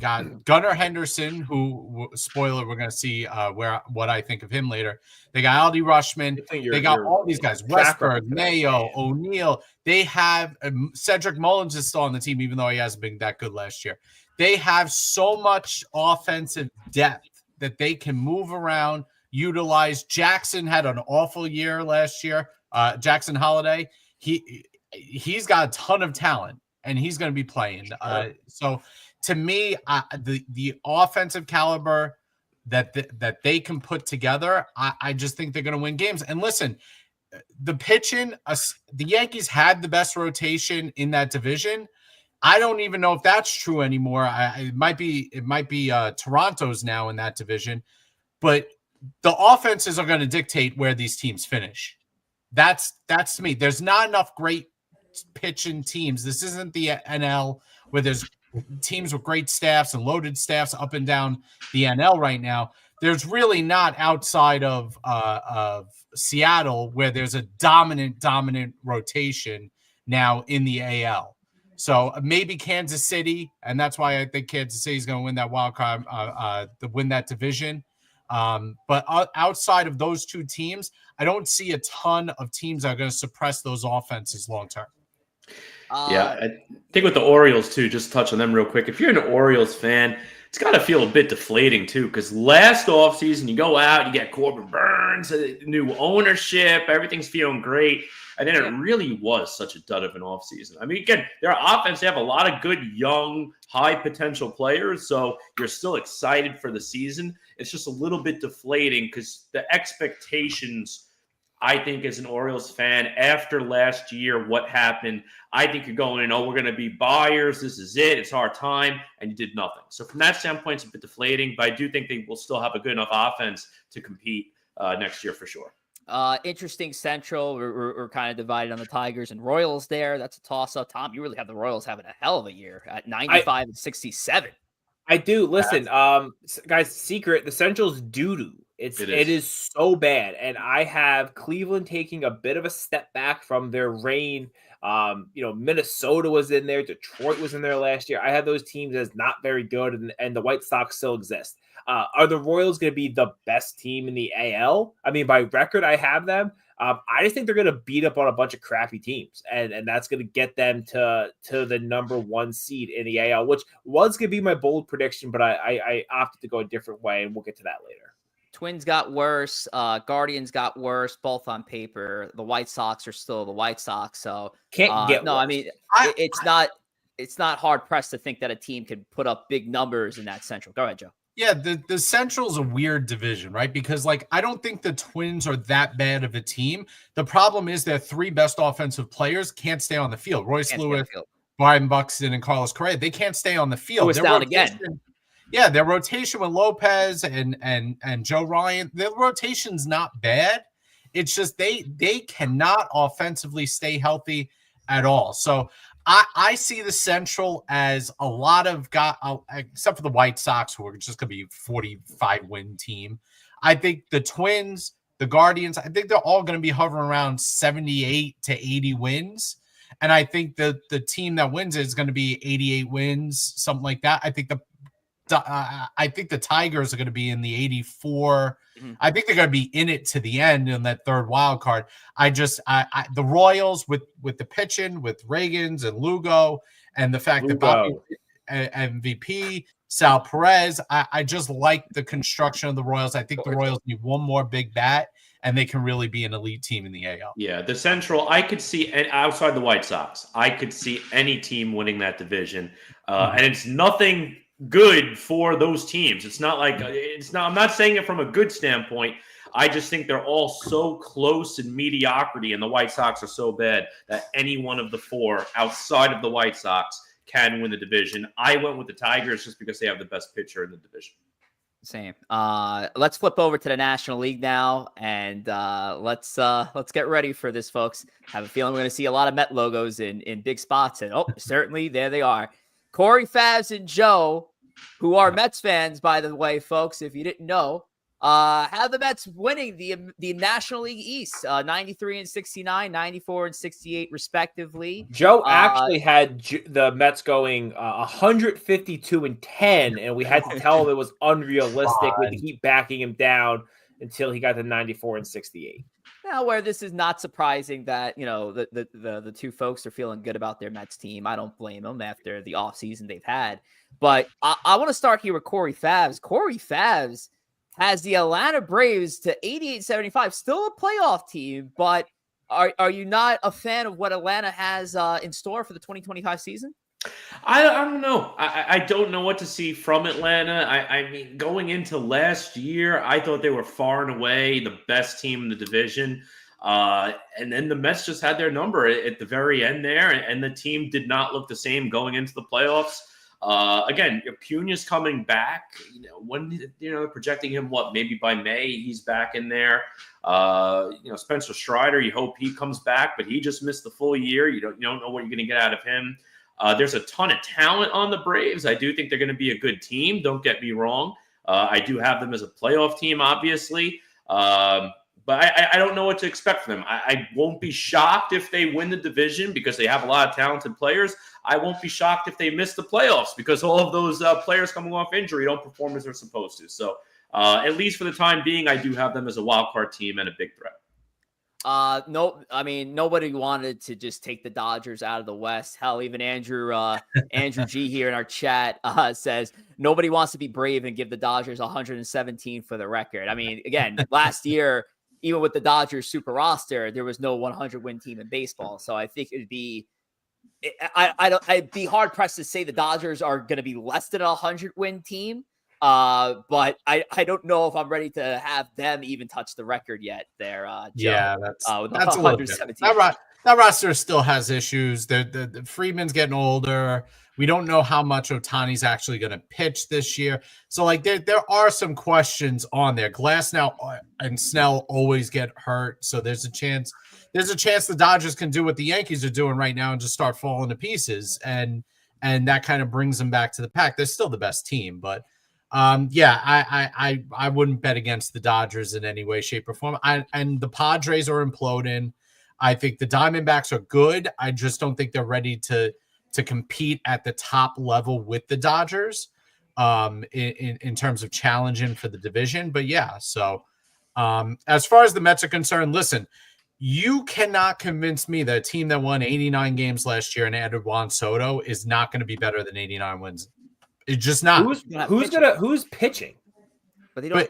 got Gunnar Henderson, who, spoiler, we're going to see what I think of him later. They got Aldi Rushman. They got all these guys, Westberg, Mayo, O'Neill. They have Cedric Mullins is still on the team, even though he hasn't been that good last year. They have so much offensive depth that they can move around, utilize. Jackson had an awful year last year. Jackson Holiday, he's got a ton of talent, and he's going to be playing. So to me, the offensive caliber that they can put together, I just think they're going to win games. And listen, the pitching, the Yankees had the best rotation in that division. I don't even know if that's true anymore. It might be Toronto's now in that division, but the offenses are going to dictate where these teams finish. That's to me. There's not enough great pitching teams. This isn't the NL where there's teams with great staffs and loaded staffs up and down the NL right now. There's really not outside of Seattle where there's a dominant rotation now in the AL. So maybe Kansas City, and that's why I think Kansas City is going to win that wild card, win that division. But outside of those two teams, I don't see a ton of teams that are going to suppress those offenses long term. Yeah, I think with the Orioles too, just touch on them real quick. If you're an Orioles fan, it's got to feel a bit deflating too, because last offseason you go out, you get Corbin Burns, new ownership, everything's feeling great. And then it really was such a dud of an offseason. I mean, again, their offense, they have a lot of good, young, high potential players. So you're still excited for the season. It's just a little bit deflating because the expectations, I think, as an Orioles fan, after last year, what happened, I think you're going in, oh, we're going to be buyers. This is it. It's our time. And you did nothing. So from that standpoint, it's a bit deflating. But I do think they will still have a good enough offense to compete next year for sure. Interesting Central. We're kind of divided on the Tigers and Royals there. That's a toss-up. Tom, you really have the Royals having a hell of a year at 95 and 67. I do. Listen, guys, secret, the Central's doo-doo. It is so bad. And I have Cleveland taking a bit of a step back from their reign. Minnesota was in there. Detroit was in there last year. I have those teams as not very good, and the White Sox still exist. Are the Royals going to be the best team in the AL? I mean, by record, I have them. I just think they're going to beat up on a bunch of crappy teams, and that's going to get them to the number one seed in the AL, which was going to be my bold prediction, but I opted to go a different way, and we'll get to that later. Twins got worse. Guardians got worse, both on paper. The White Sox are still the White Sox, so can't get no. worse. I mean, it's not hard pressed to think that a team could put up big numbers in that Central. Go ahead, Joe. Yeah, the Central's a weird division, right? Because, I don't think the Twins are that bad of a team. The problem is their three best offensive players can't stay on the field. Royce Lewis, Brian Buxton, and Carlos Correa. They can't stay on the field. Lewis down again. Yeah, their rotation with Lopez and Joe Ryan, their rotation's not bad. It's just they cannot offensively stay healthy at all. So I see the Central as a lot of except for the White Sox, who are just going to be a 45-win team. I think the Twins, the Guardians, I think they're all going to be hovering around 78 to 80 wins. And I think the team that wins it is going to be 88 wins, something like that. I think the Tigers are going to be in the 84. Mm-hmm. I think they're going to be in it to the end in that third wild card. The Royals with the pitching with Reagans and Lugo, and the fact that Bobby MVP, Sal Perez, I just like the construction of the Royals. I think the Royals need one more big bat, and they can really be an elite team in the AL. Yeah, the Central, I could see, and outside the White Sox, I could see any team winning that division. And it's nothing good for those teams. It's not like I'm not saying it from a good standpoint. I just think they're all so close in mediocrity, and the White Sox are so bad that any one of the four outside of the White Sox can win the division. I went with the Tigers just because they have the best pitcher in the division. Same. Let's flip over to the National League now, and let's get ready for this, folks. I have a feeling we're going to see a lot of Met logos in big spots, and certainly there they are. Corey, Favs, and Joe, who are Mets fans, by the way, folks, if you didn't know, have the Mets winning the National League East, 93 and 69, 94 and 68, respectively. Joe actually had the Mets going 152 and 10, and we had to tell him it was unrealistic. We had to keep backing him down until he got to 94 and 68. Now, where this is not surprising that, the two folks are feeling good about their Mets team. I don't blame them after the offseason they've had. But I want to start here with Corey Favs. Corey Favs has the Atlanta Braves to 88-75, still a playoff team, but are you not a fan of what Atlanta has in store for the 2025 season? I don't know. I don't know what to see from Atlanta. I mean, going into last year, I thought they were far and away the best team in the division. And then the Mets just had their number at the very end there, and the team did not look the same going into the playoffs. Again, Acuna's coming back. When projecting him maybe by May he's back in there. Spencer Strider, you hope he comes back, but he just missed the full year. You don't know what you're going to get out of him. There's a ton of talent on the Braves. I do think they're going to be a good team. Don't get me wrong. I do have them as a playoff team, obviously. But I don't know what to expect from them. I won't be shocked if they win the division because they have a lot of talented players. I won't be shocked if they miss the playoffs because all of those players coming off injury don't perform as they're supposed to. So at least for the time being, I do have them as a wild card team and a big threat. No, I mean, nobody wanted to just take the Dodgers out of the West. Hell, even Andrew G here in our chat says nobody wants to be brave and give the Dodgers 117 for the record. I mean, again, last year, even with the Dodgers super roster, there was no 100-win team in baseball. So I think I'd be hard pressed to say the Dodgers are going to be less than a 100-win team. But I don't know if I'm ready to have them even touch the record yet there. Joe, yeah, that's a little bit. That roster still has issues. The Freeman's getting older. We don't know how much Ohtani's actually going to pitch this year. So there are some questions on there. Glasnow and Snell always get hurt. So there's a chance the Dodgers can do what the Yankees are doing right now and just start falling to pieces. And that kind of brings them back to the pack. They're still the best team, but I wouldn't bet against the Dodgers in any way, shape, or form. And the Padres are imploding. I think the Diamondbacks are good. I just don't think they're ready to compete at the top level with the Dodgers in terms of challenging for the division. But yeah, so as far as the Mets are concerned, listen, you cannot convince me that a team that won 89 games last year and added Juan Soto is not going to be better than 89 wins. It's just not. Who's pitching? But they don't.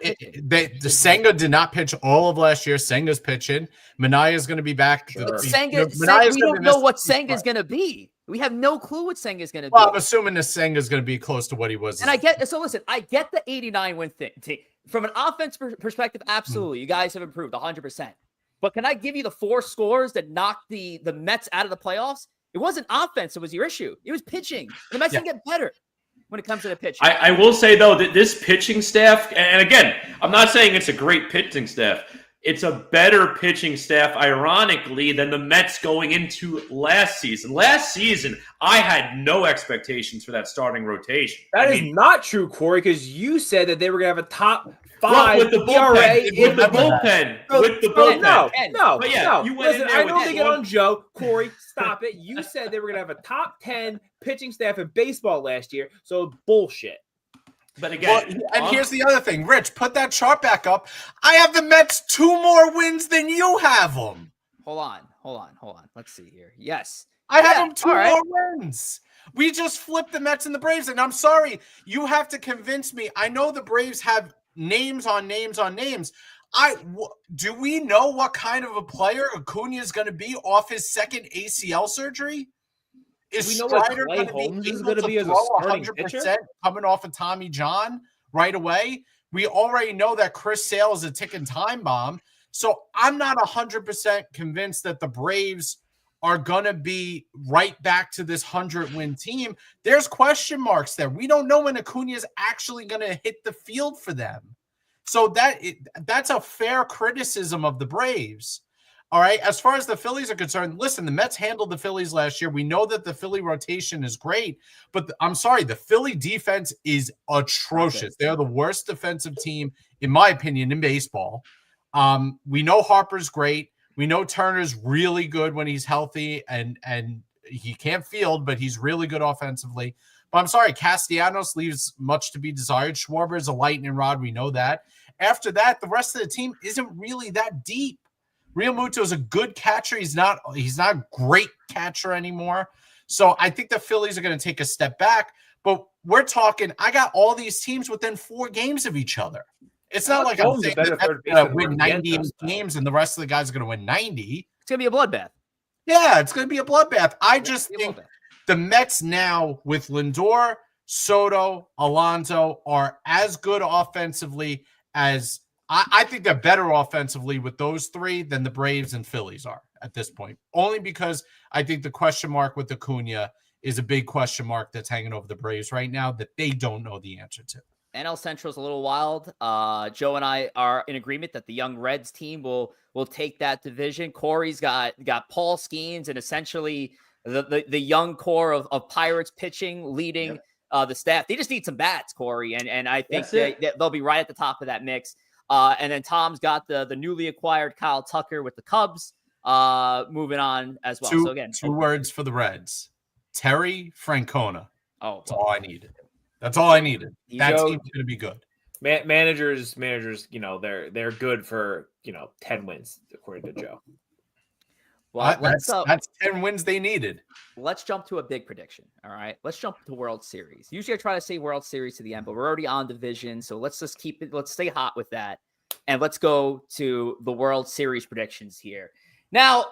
The Senga did not pitch all of last year. Senga's pitching. Manaya's going to be back. Sure. We don't know what Senga's going to be. We have no clue what Senga's going to be. Well, I'm assuming the Senga's going to be close to what he was. And I get the 89 win thing. From an offense perspective, absolutely. You guys have improved 100%. But can I give you the 4 scores that knocked the Mets out of the playoffs? It wasn't offense that was your issue. It was pitching. The Mets didn't get better when it comes to the pitching. I will say, though, that this pitching staff, and again, I'm not saying it's a great pitching staff. It's a better pitching staff, ironically, than the Mets going into last season. Last season, I had no expectations for that starting rotation. That is not true, Corey, because you said that they were going to have a top 5 with the bullpen. With the bullpen. No. But yeah, you went in there I know they get on Joe. Corey, stop it. You said they were going to have a top 10 pitching staff in baseball last year, so bullshit. But again, and here's the other thing. Rich, put that chart back up. I have the Mets 2 more wins than you have them. Hold on. Let's see here. Yes. I have them 2 more wins. We just flipped the Mets and the Braves, and I'm sorry. You have to convince me. I know the Braves have names on names on names. Do we know what kind of a player Acuna is going to be off his second ACL surgery? Is Strider going to be as a starting 100% pitcher? Coming off of Tommy John right away? We already know that Chris Sale is a ticking time bomb. So I'm not 100% convinced that the Braves are going to be right back to this 100-win team. There's question marks there. We don't know when Acuna is actually going to hit the field for them. So that's a fair criticism of the Braves. All right. As far as the Phillies are concerned, listen, the Mets handled the Phillies last year. We know that the Philly rotation is great, but I'm sorry, the Philly defense is atrocious. They're the worst defensive team, in my opinion, in baseball. We know Harper's great. We know Turner's really good when he's healthy, and he can't field, but he's really good offensively. But I'm sorry, Castellanos leaves much to be desired. Schwarber is a lightning rod. We know that. After that, the rest of the team isn't really that deep. Real Muto is a good catcher. He's not a great catcher anymore. So I think the Phillies are going to take a step back. But we're talking, I got all these teams within 4 games of each other. It's not like I'm saying that they're going to win 98 games and the rest of the guys are going to win 90. It's going to be a bloodbath. Yeah, it's going to be a bloodbath. I just It's gonna think be a bloodbath. the Mets now with Lindor, Soto, Alonso are as good offensively as I think they're better offensively with those three than the Braves and Phillies are at this point. Only because I think the question mark with Acuna is a big question mark that's hanging over the Braves right now that they don't know the answer to. NL Central's a little wild. Joe and I are in agreement that the young Reds team will take that division. Corey's got Paul Skeens and essentially the young core of Pirates pitching leading the staff. They just need some bats, Corey, and I think they'll be right at the top of that mix. And then Tom's got the newly acquired Kyle Tucker with the Cubs moving on as well. So again, two words for the Reds: Terry Francona. Oh, that's all I needed. That's all I needed. That Joe, team's going to be good. Managers, they're good for 10 wins according to Joe. Well, that's 10 wins they needed. Let's jump to a big prediction. All right. Let's jump to World Series. Usually I try to say World Series to the end, but we're already on division. So let's just keep it. Let's stay hot with that. And let's go to the World Series predictions here. Now,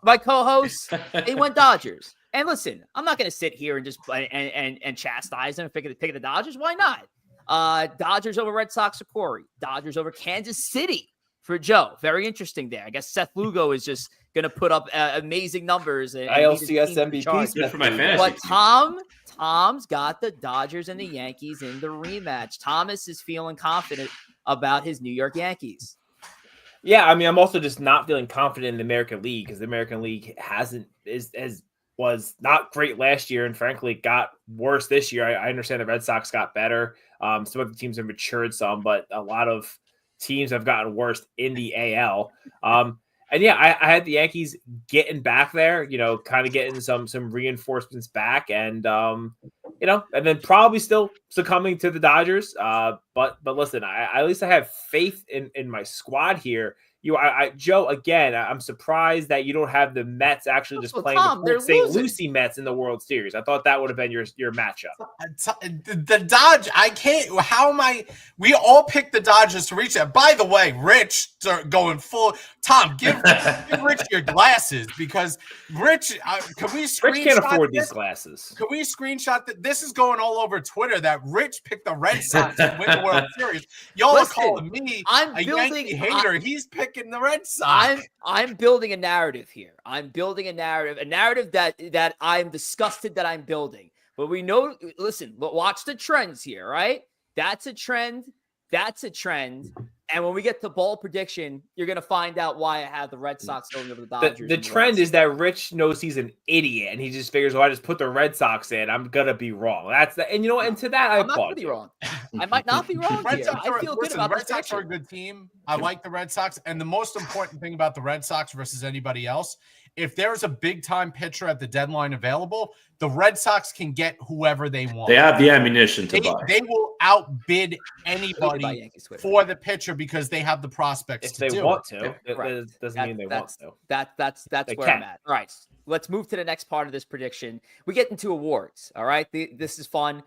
my co-hosts, they went Dodgers. And listen, I'm not going to sit here and just and chastise them and pick the Dodgers. Why not? Dodgers over Red Sox for Corey. Dodgers over Kansas City for Joe. Very interesting there. I guess Seth Lugo is just going to put up amazing numbers. And ILCS MVP. Good for my fantasy But team. Tom's got the Dodgers and the Yankees in the rematch. Thomas is feeling confident about his New York Yankees. Yeah, I mean, I'm also just not feeling confident in the American League because the American League was not great last year and frankly got worse this year. I understand the Red Sox got better. Some of the teams have matured some, but a lot of teams have gotten worse in the AL. And yeah, I had the Yankees getting back there, kind of getting some reinforcements back and, and then probably still succumbing to the Dodgers. But listen, at least I have faith in my squad here. Joe, again, I'm surprised that you don't have the Mets actually just playing the St. Lucie Mets in the World Series. I thought that would have been your matchup. The Dodge, I can't. How am I? We all picked the Dodgers to reach that. By the way, Rich going full. Tom, give Rich your glasses because Rich, can we screenshot Rich can't afford these glasses. Can we screenshot that? This is going all over Twitter that Rich picked the Red Sox to win the World Series. Y'all are calling me a Yankee hater. He's picking the Red Sox. I'm building a narrative here. I'm building a narrative that I'm disgusted that I'm building. But we know, listen, watch the trends here, right? That's a trend. That's a trend. And when we get to bold prediction, you're going to find out why I have the Red Sox going over the Dodgers. The trend is that Rich knows he's an idiot, and he just figures, I just put the Red Sox in. I'm going to be wrong. And to that, I applaud. I'm not going to be wrong. I might not be wrong here. I feel good about Red Sox are a good team. I like the Red Sox. And the most important thing about the Red Sox versus anybody else, if there's a big-time pitcher at the deadline available, the Red Sox can get whoever they want. They have the ammunition to buy. They will outbid anybody for the pitcher because they have the prospects if they want to. It doesn't mean they want to. That's where I'm at. All right, let's move to the next part of this prediction. We get into awards. All right, this is fun.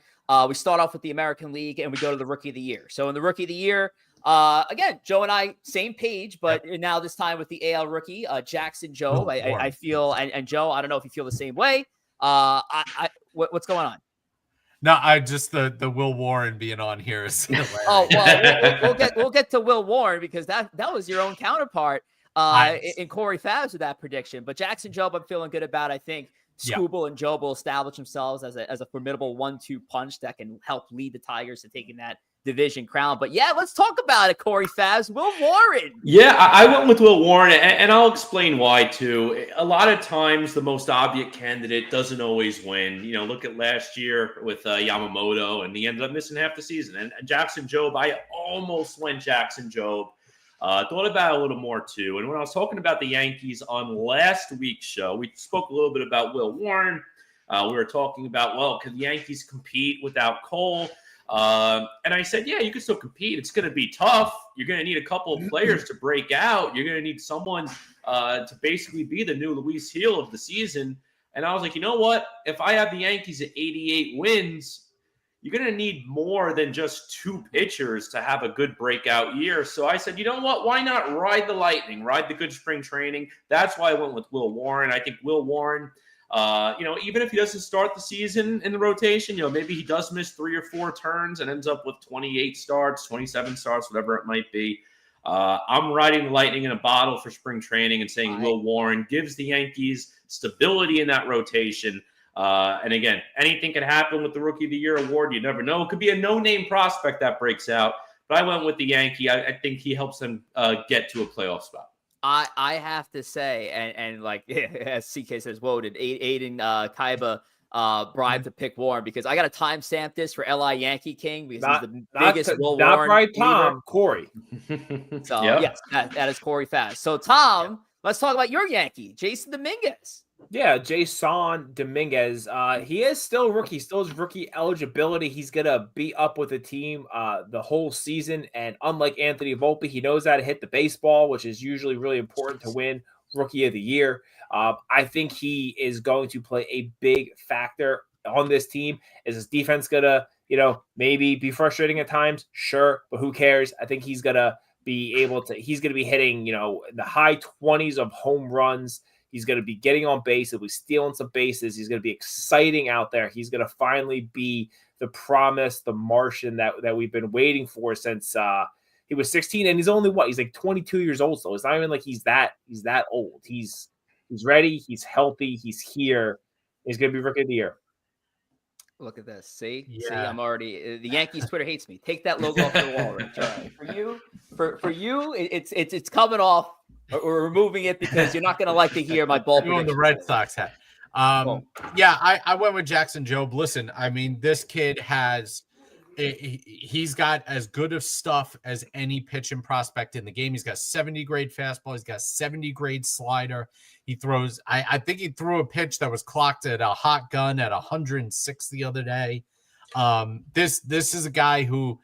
We start off with the American League and we go to the Rookie of the Year. So in the Rookie of the Year, again, Joe and I, same page, but now this time with the AL rookie, Jackson Jobe. I feel, and Joe, I don't know if you feel the same way. What's going on? No, I just the Will Warren being on here is hilarious. Oh well, we'll get to Will Warren because that was your own counterpart in Corey Favs with that prediction. But Jackson Jobe, I'm feeling good about. I think Skubal and Jobe will establish themselves as a formidable 1-2 punch that can help lead the Tigers to taking that division crown. But yeah, let's talk about it, Corey Favs. Will Warren. Yeah, I went with Will Warren, and I'll explain why too. A lot of times the most obvious candidate doesn't always win. Look at last year with Yamamoto, and he ended up missing half the season. And Jackson Jobe, I almost went Jackson Jobe. Thought about it a little more too. And when I was talking about the Yankees on last week's show, we spoke a little bit about Will Warren. We were talking about, can the Yankees compete without Cole? And I said, yeah, you can still compete. It's going to be tough. You're going to need a couple of players to break out. You're going to need someone to basically be the new Luis Gil of the season. And I was like, you know what? If I have the Yankees at 88 wins, you're going to need more than just 2 pitchers to have a good breakout year. So I said, you know what? Why not ride the lightning, ride the good spring training? That's why I went with Will Warren. I think Will Warren, even if he doesn't start the season in the rotation, maybe he does miss 3 or 4 turns and ends up with 28 starts, 27 starts, whatever it might be. I'm riding the lightning in a bottle for spring training and saying Will Warren gives the Yankees stability in that rotation. And again, anything can happen with the Rookie of the Year award. You never know. It could be a no-name prospect that breaks out. But I went with the Yankee. I think he helps them get to a playoff spot. I have to say, and like as CK says, whoa, did Aiden Kaiba bribe to pick Warren? Because I got to timestamp this for LI Yankee King because he's the biggest Will Warren. Not right, Tom. Corey. So yes, that is Corey Favs. So Tom, let's talk about your Yankee, Jason Dominguez. Yeah, Jason Dominguez. He is still rookie, still has rookie eligibility. He's gonna be up with the team the whole season. And unlike Anthony Volpe, he knows how to hit the baseball, which is usually really important to win Rookie of the Year. I think he is going to play a big factor on this team. Is his defense gonna, maybe be frustrating at times? Sure, but who cares? I think he's gonna be hitting, the high 20s of home runs. He's going to be getting on base. He'll be stealing some bases. He's going to be exciting out there. He's going to finally be the promise, the Martian that we've been waiting for since he was 16. And he's only he's like 22 years old. So it's not even like he's that old. He's ready. He's healthy. He's here. He's going to be Rookie of the Year. Look at this. See, I'm already. The Yankees Twitter hates me. Take that logo off the wall, Rich. For you, it's coming off. We're removing it because you're not going to like to hear my ball. Doing the Red Sox hat. I went with Jackson Jobe. Listen, I mean, this kid he's got as good of stuff as any pitching prospect in the game. He's got 70 grade fastball. He's got 70 grade slider. He throws, I think he threw a pitch that was clocked at a hot gun at 106 the other day. This is a guy who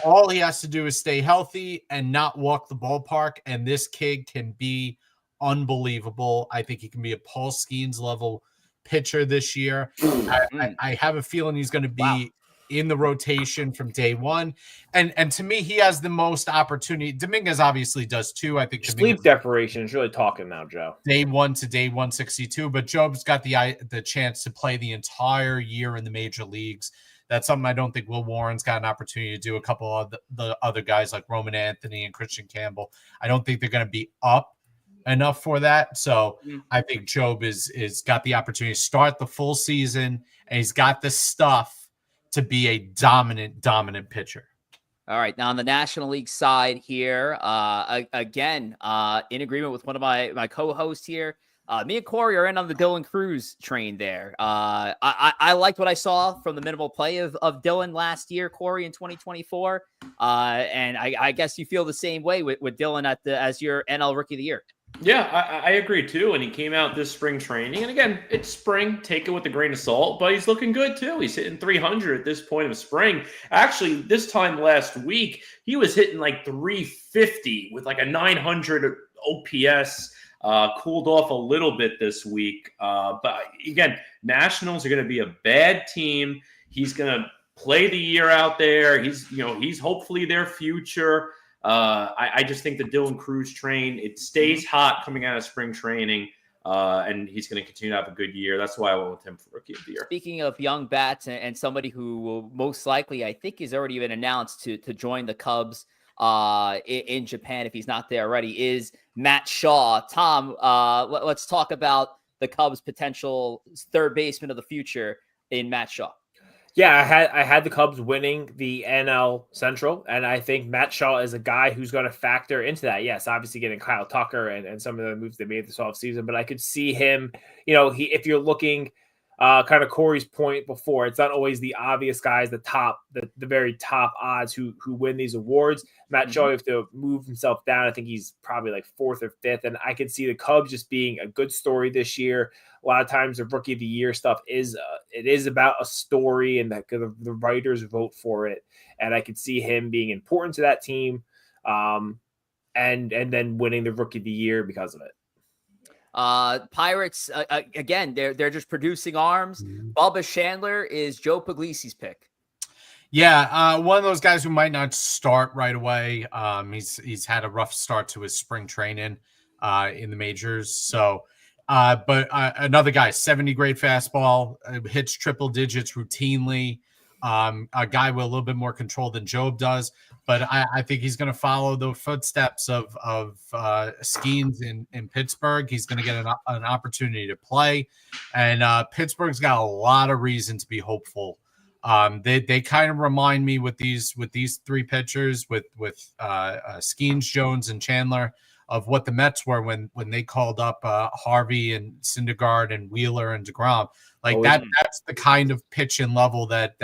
all he has to do is stay healthy and not walk the ballpark. And this kid can be unbelievable. I think he can be a Paul Skeens level pitcher this year. I have a feeling he's going to be in the rotation from day one. And to me, he has the most opportunity. Dominguez obviously does too. I think sleep deprivation is really talking now, Joe. Day 1 to day 162, but Jobe's got the chance to play the entire year in the major leagues. That's something I don't think Will Warren's got an opportunity to do. A couple of the other guys like Roman Anthony and Christian Campbell, I don't think they're going to be up enough for that. So I think Jobe is got the opportunity to start the full season, and he's got the stuff to be a dominant pitcher. All right. Now on the National League side here, again, in agreement with one of my co-hosts here, me and Corey are in on the Dylan Cruz train there. I liked what I saw from the minimal play of Dylan last year, Corey, in 2024. And I guess you feel the same way with Dylan as your NL Rookie of the Year. Yeah, I agree too. And he came out this spring training. And again, it's spring. Take it with a grain of salt. But he's looking good too. He's hitting 300 at this point of spring. Actually, this time last week, he was hitting like 350 with like a 900 OPS. Cooled off a little bit this week. But again, Nationals are going to be a bad team. He's going to play the year out there. He's hopefully their future. I just think the Dylan Cruz train, it stays hot coming out of spring training. And he's going to continue to have a good year. That's why I went with him for Rookie of the Year. Speaking of young bats and somebody who will most likely, I think, has already been announced to join the Cubs in Japan, if he's not there already, is Matt Shaw. Tom, let's talk about the Cubs' potential third baseman of the future in Matt Shaw. Yeah, I had the Cubs winning the NL Central, and I think Matt Shaw is a guy who's going to factor into that. Yes, obviously getting Kyle Tucker and some of the moves they made this offseason, but I could see him, if you're looking kind of Corey's point before, it's not always the obvious guys, the very top odds who win these awards. Matt Shaw, if to move himself down, I think he's probably like 4th or 5th. And I could see the Cubs just being a good story this year. A lot of times the Rookie of the Year stuff is about a story, and that the writers vote for it. And I could see him being important to that team, and then winning the Rookie of the Year because of it. Pirates, again, they're just producing arms. Bubba Chandler is Joe Pugliese's pick. Yeah, one of those guys who might not start right away. He's had a rough start to his spring training in the majors. So, but another guy, 70 grade fastball, hits triple digits routinely. A guy with a little bit more control than Job does, but I think he's going to follow the footsteps of Skeens in Pittsburgh. He's going to get an opportunity to play, and Pittsburgh's got a lot of reason to be hopeful. They kind of remind me with these three pitchers with Skeens, Jones, and Chandler of what the Mets were when they called up Harvey and Syndergaard and Wheeler and DeGrom. Like that's the kind of pitching level that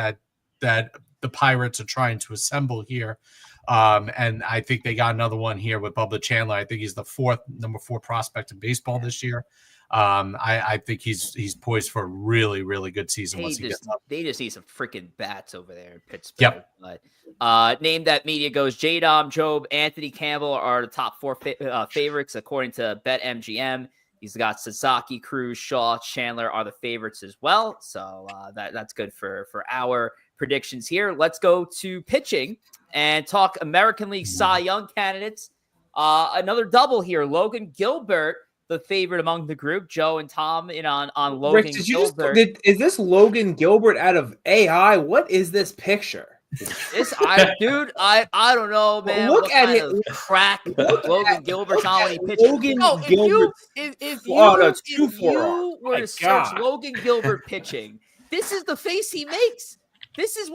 the Pirates are trying to assemble here. And I think they got another one here with Bubba Chandler. I think he's the number 4 prospect in baseball this year. I think he's poised for a really, really good season once he gets up. They just need some freaking bats over there in Pittsburgh. Yep. But, name that media goes J-Dom, Job, Anthony Campbell are the top 4 favorites according to BetMGM. He's got Sasaki, Cruz, Shaw, Chandler are the favorites as well. So that's good for our predictions here. Let's go to pitching and talk American League Cy Young candidates. Another double here. Logan Gilbert, the favorite among the group. Joe and Tom in on Logan Rick, Gilbert. Is this Logan Gilbert out of AI? What is this picture? I don't know, man. Look at it. Crack Logan Gilbert's on when he pitches. Logan Gilbert. If It's you were to search Logan Gilbert pitching, this is the face he makes. This is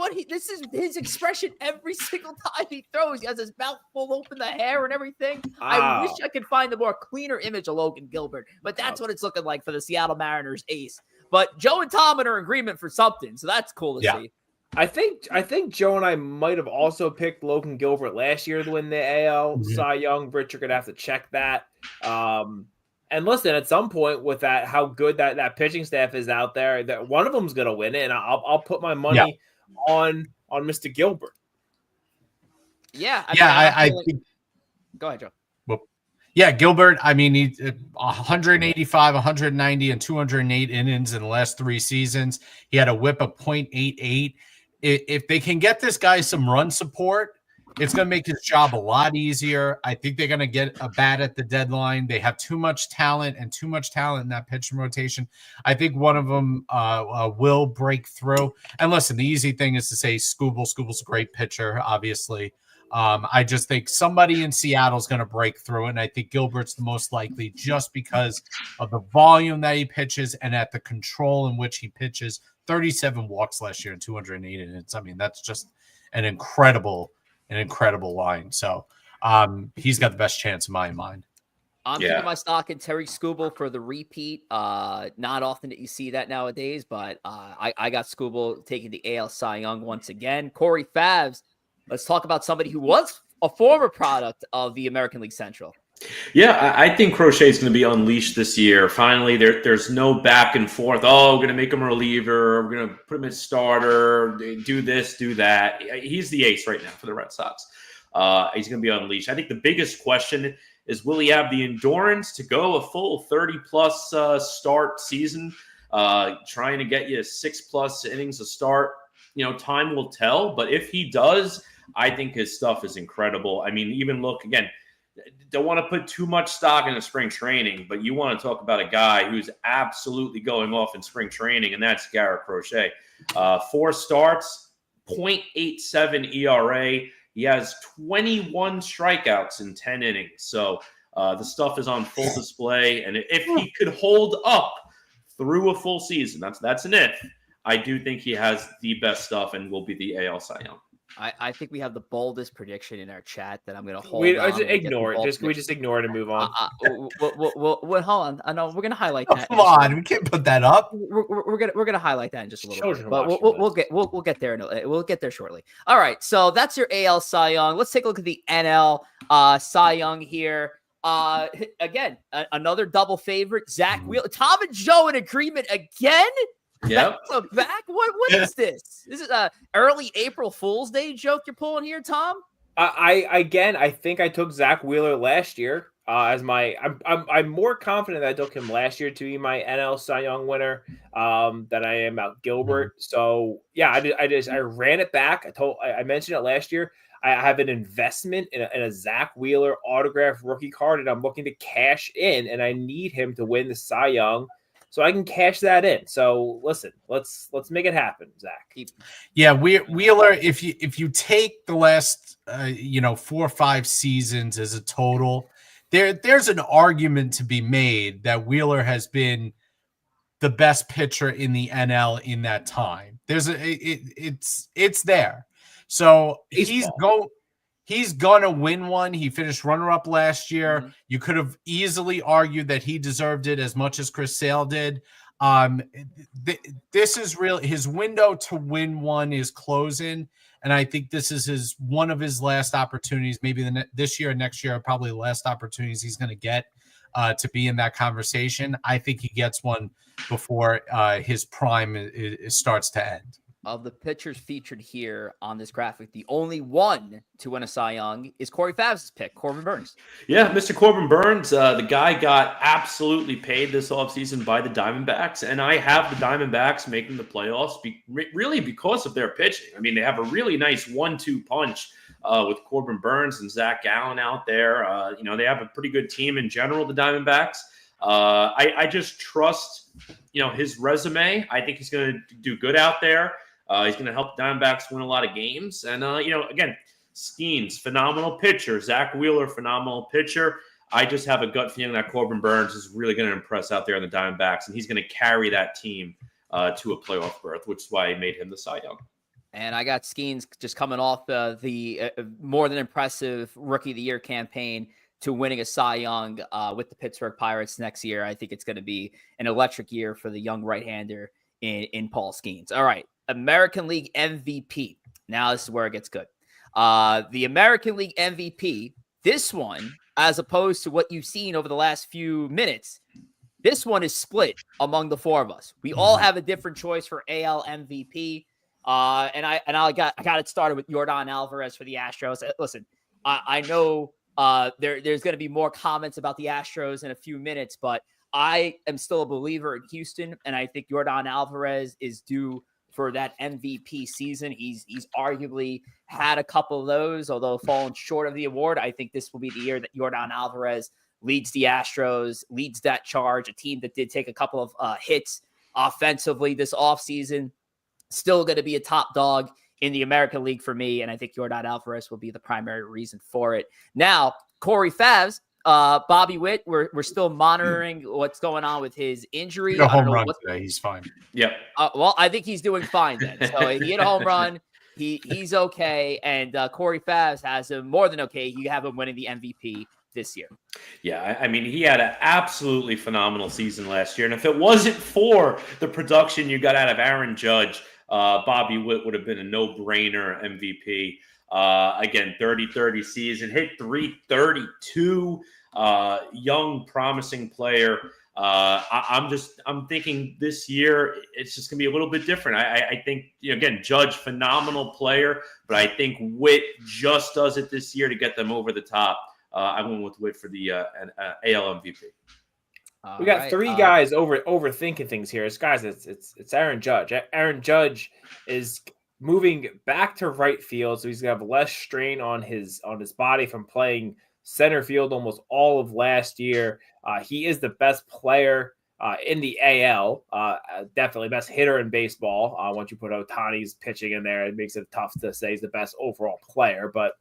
his expression every single time he throws. He has his mouth full open, the hair and everything. I wish I could find a more cleaner image of Logan Gilbert, but that's what it's looking like for the Seattle Mariners ace. But Joe and Tom are in agreement for something, so that's cool to see. I think Joe and I might have also picked Logan Gilbert last year to win the AL Cy Young. Rich, you're gonna have to check that. And listen, at some point with that, how good that pitching staff is out there, that one of them's gonna win it, and I'll put my money on Mr. Gilbert. Yeah, I think. Go ahead, Joe. Well, yeah, Gilbert. I mean, he 185, 190, and 208 innings in the last 3 seasons. He had a WHIP of .88. If they can get this guy some run support, it's going to make his job a lot easier. I think they're going to get a bat at the deadline. They have too much talent in that pitching rotation. I think one of them will break through. And listen, the easy thing is to say Skubal. Skubal's a great pitcher, obviously. I just think somebody in Seattle is going to break through, and I think Gilbert's the most likely just because of the volume that he pitches and at the control in which he pitches. 37 walks last year and 208 innings. I mean, that's just an incredible line. So he's got the best chance in my mind. I'm keeping my stock in Terry Skubal for the repeat. Not often that you see that nowadays, but I got Skubal taking the AL Cy Young once again. Corey Favs, let's talk about somebody who was a former product of the American League Central. Yeah, I think Crochet's going to be unleashed this year. Finally, there's no back and forth. Oh, we're going to make him a reliever. We're going to put him as starter. Do this, do that. He's the ace right now for the Red Sox. He's going to be unleashed. I think the biggest question is, will he have the endurance to go a full 30-plus start season, trying to get you 6+ innings a start? Time will tell. But if he does, I think his stuff is incredible. I mean, even look, again, don't want to put too much stock into spring training, but you want to talk about a guy who's absolutely going off in spring training, and that's Garrett Crochet. 4 starts, .87 ERA. He has 21 strikeouts in 10 innings. So the stuff is on full display. And if he could hold up through a full season, that's an if. I do think he has the best stuff and will be the AL Cy Young. I think we have the boldest prediction in our chat that I'm going to hold. Ignore it. Can we just ignore it and move on? Hold on. I know we're going to highlight that. Come on, we can't put that up. We're gonna highlight that in just a little bit, but we'll get there. We'll get there shortly. All right, so that's your AL Cy Young. Let's take a look at the NL Cy Young here. Again, another double favorite. Zach Wheeler, Tom and Joe in agreement again. Yep. Back. What is this? This is a early April Fool's Day joke you're pulling here, Tom. I think I took Zach Wheeler last year. as my. I'm more confident that I took him last year to be my NL Cy Young winner than I am about Gilbert. So yeah, I ran it back. I mentioned it last year. I have an investment in a Zach Wheeler autographed rookie card, and I'm looking to cash in, and I need him to win the Cy Young so I can cash that in. So listen, let's make it happen, Zach. Yeah, Wheeler. If you take the last 4 or 5 seasons as a total, there's an argument to be made that Wheeler has been the best pitcher in the NL in that time. It's there. So Baseball. he's gonna win one. He finished runner-up last year. Mm-hmm. You could have easily argued that he deserved it as much as Chris Sale did. This is real. His window to win one is closing, and I think this is one of his last opportunities. Maybe this year, next year, are probably the last opportunities he's going to get to be in that conversation. I think he gets one before his prime starts to end. Of the pitchers featured here on this graphic, the only one to win a Cy Young is Corey Favs' pick, Corbin Burns. Yeah, Mr. Corbin Burns, the guy got absolutely paid this offseason by the Diamondbacks, and I have the Diamondbacks making the playoffs really because of their pitching. I mean, they have a really nice 1-2 punch with Corbin Burns and Zach Gallen out there. They have a pretty good team in general, the Diamondbacks. I just trust, his resume. I think he's going to do good out there. He's going to help Diamondbacks win a lot of games. And, again, Skeens, phenomenal pitcher. Zach Wheeler, phenomenal pitcher. I just have a gut feeling that Corbin Burns is really going to impress out there in the Diamondbacks, and he's going to carry that team to a playoff berth, which is why I made him the Cy Young. And I got Skeens just coming off the more than impressive Rookie of the Year campaign to winning a Cy Young with the Pittsburgh Pirates next year. I think it's going to be an electric year for the young right-hander in Paul Skeens. All right. American League MVP. Now this is where it gets good. The American League MVP, this one, as opposed to what you've seen over the last few minutes, this one is split among the 4 of us. We all have a different choice for AL MVP. And I got it started with Yordan Alvarez for the Astros. Listen, I know there's going to be more comments about the Astros in a few minutes, but I am still a believer in Houston, and I think Yordan Alvarez is due for that MVP season. He's arguably had a couple of those, although fallen short of the award. I think this will be the year that Yordan Alvarez leads the Astros, leads that charge, a team that did take a couple of hits offensively this offseason. Still going to be a top dog in the American League for me, and I think Yordan Alvarez will be the primary reason for it. Now, Corey Favs, Bobby Witt, we're still monitoring what's going on with his injury. He hit a home run today. He's fine. Yep. Well, I think he's doing fine then. So he hit a home run. He's okay, and Corey Favs has him more than okay. You have him winning the MVP this year. Yeah, I mean, he had an absolutely phenomenal season last year, and if it wasn't for the production you got out of Aaron Judge, Bobby Witt would have been a no-brainer MVP. Again, 30-30 season, hit 332. Young, promising player. I'm thinking this year it's just gonna be a little bit different. I think, again, Judge, phenomenal player, but I think Witt just does it this year to get them over the top. I went with Witt for the AL MVP. We got 3 guys overthinking things here. It's Aaron Judge. Aaron Judge is moving back to right field, so he's gonna have less strain on his body from playing center field almost all of last year. He is the best player in the AL, definitely best hitter in baseball. Once you put Ohtani's pitching in there, it makes it tough to say he's the best overall player. But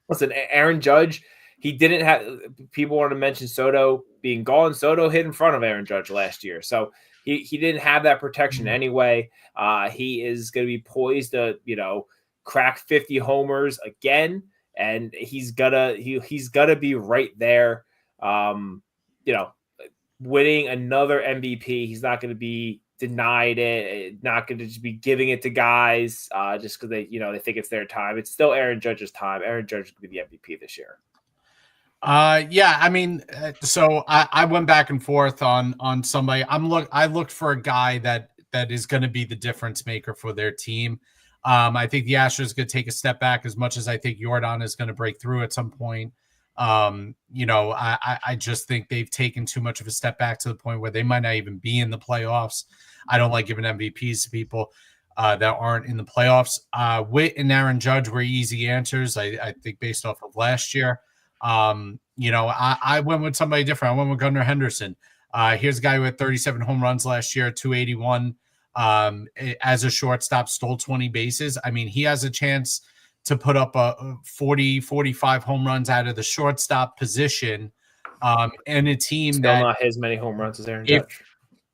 listen, Aaron Judge, he didn't have – people want to mention Soto being gone. Soto hit in front of Aaron Judge last year. So he didn't have that protection anyway. He is going to be poised to, crack 50 homers again. And he's gonna be right there, winning another MVP. He's not going to be denied it, not going to just be giving it to guys just because they think it's their time. It's still Aaron Judge's time. Aaron Judge is going to be the MVP this year. Yeah, I mean, so I went back and forth on somebody. I looked for a guy that is going to be the difference maker for their team. I think the Astros going to take a step back as much as I think Yordan is going to break through at some point. I just think they've taken too much of a step back to the point where they might not even be in the playoffs. I don't like giving MVPs to people that aren't in the playoffs. Witt and Aaron Judge were easy answers, I think, based off of last year. I went with somebody different. I went with Gunnar Henderson. Here's a guy who had 37 home runs last year, 281 as a shortstop, stole 20 bases. I mean, he has a chance to put up a 40, 45 home runs out of the shortstop position and a team Still that not as many home runs as Aaron Judge.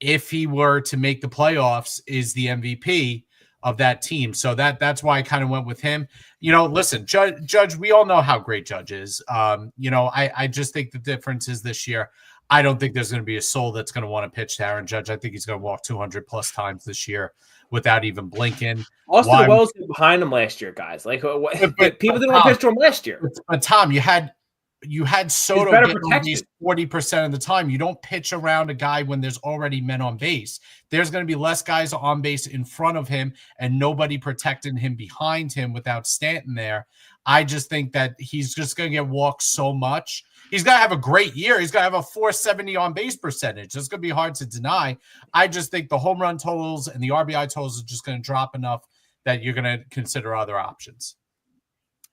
If he were to make the playoffs, is the MVP of that team. So that's why I kind of went with him. Listen, Judge, we all know how great Judge is. I just think the difference is this year, I don't think there's going to be a soul that's going to want to pitch to Aaron Judge. I think he's going to walk 200 plus times this year without even blinking. Austin Wells was behind him last year, guys. Like people didn't want to pitch to him last year. But Tom, you had Soto getting on base 40% of the time. You don't pitch around a guy when there's already men on base. There's going to be less guys on base in front of him and nobody protecting him behind him without Stanton there. I just think that he's just going to get walked so much. He's going to have a great year. He's going to have a 470 on base percentage. It's going to be hard to deny. I just think the home run totals and the RBI totals are just going to drop enough that you're going to consider other options.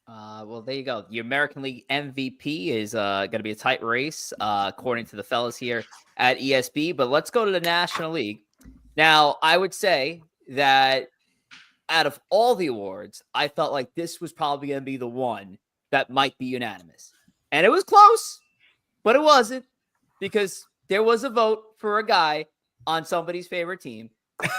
Well, there you go. The American League MVP is going to be a tight race, according to the fellas here at ESB. But let's go to the National League. Now, I would say that out of all the awards, I felt like this was probably going to be the one that might be unanimous. And it was close, but it wasn't, because there was a vote for a guy on somebody's favorite team.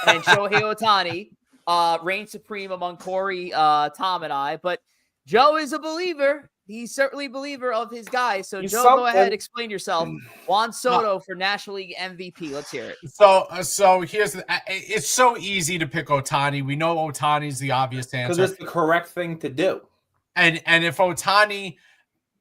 And Shohei Ohtani reigned supreme among Corey, Tom, and I. But Joe is a believer. He's certainly a believer of his guy. So, Joe, go ahead, explain yourself. Juan Soto for National League MVP. Let's hear it. So here's it's so easy to pick Ohtani. We know Ohtani's the obvious answer. Because it's the correct thing to do. And if Ohtani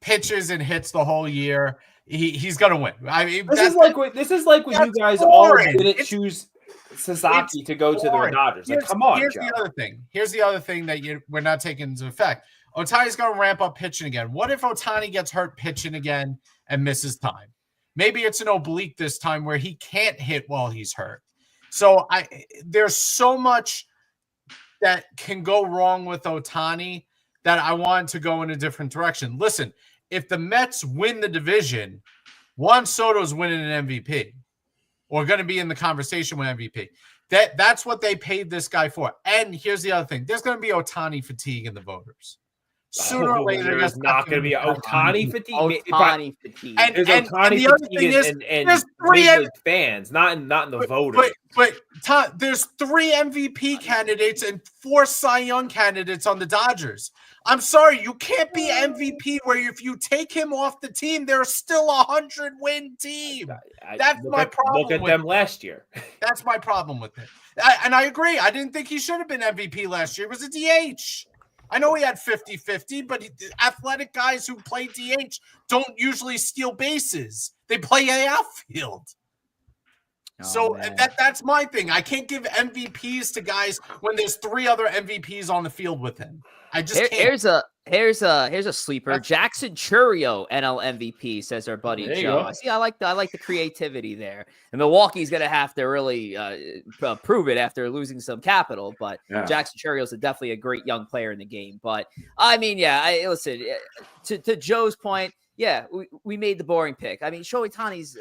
pitches and hits the whole year, he's gonna win. I mean, this is like when you guys all didn't choose Sasaki to go to the Dodgers. Like, come on, here's Joe. the other thing. Here's the other thing that we're not taking into effect. Ohtani's going to ramp up pitching again. What if Ohtani gets hurt pitching again and misses time? Maybe it's an oblique this time where he can't hit while he's hurt. So there's so much that can go wrong with Ohtani that I want to go in a different direction. Listen, if the Mets win the division, Juan Soto's winning an MVP or going to be in the conversation with MVP. That's what they paid this guy for. And here's the other thing. There's going to be Ohtani fatigue in the voters. Sooner or later, there's not going to be Ohtani fatigue. Ohtani fatigue. And the other thing is, there's three fans, not in the voters. But Tom, there's 3 MVP candidates and 4 Cy Young candidates on the Dodgers. I'm sorry, you can't be MVP where if you take him off the team, they're still a 100-win team. That's my problem. Look at them last year. That's my problem with it. And I agree. I didn't think he should have been MVP last year. It was a DH. I know he had 50-50, but athletic guys who play DH don't usually steal bases. They play outfield. That's my thing. I can't give MVPs to guys when there's 3 other MVPs on the field with him. I just can't. Here's a sleeper. Jackson Chourio, NL MVP, says our buddy Joe. See, I like the creativity there. And Milwaukee's gonna have to really prove it after losing some capital. But Jackson Chourio's definitely a great young player in the game. But I mean, listen, to Joe's point. Yeah, we made the boring pick. I mean, Shohei Ohtani's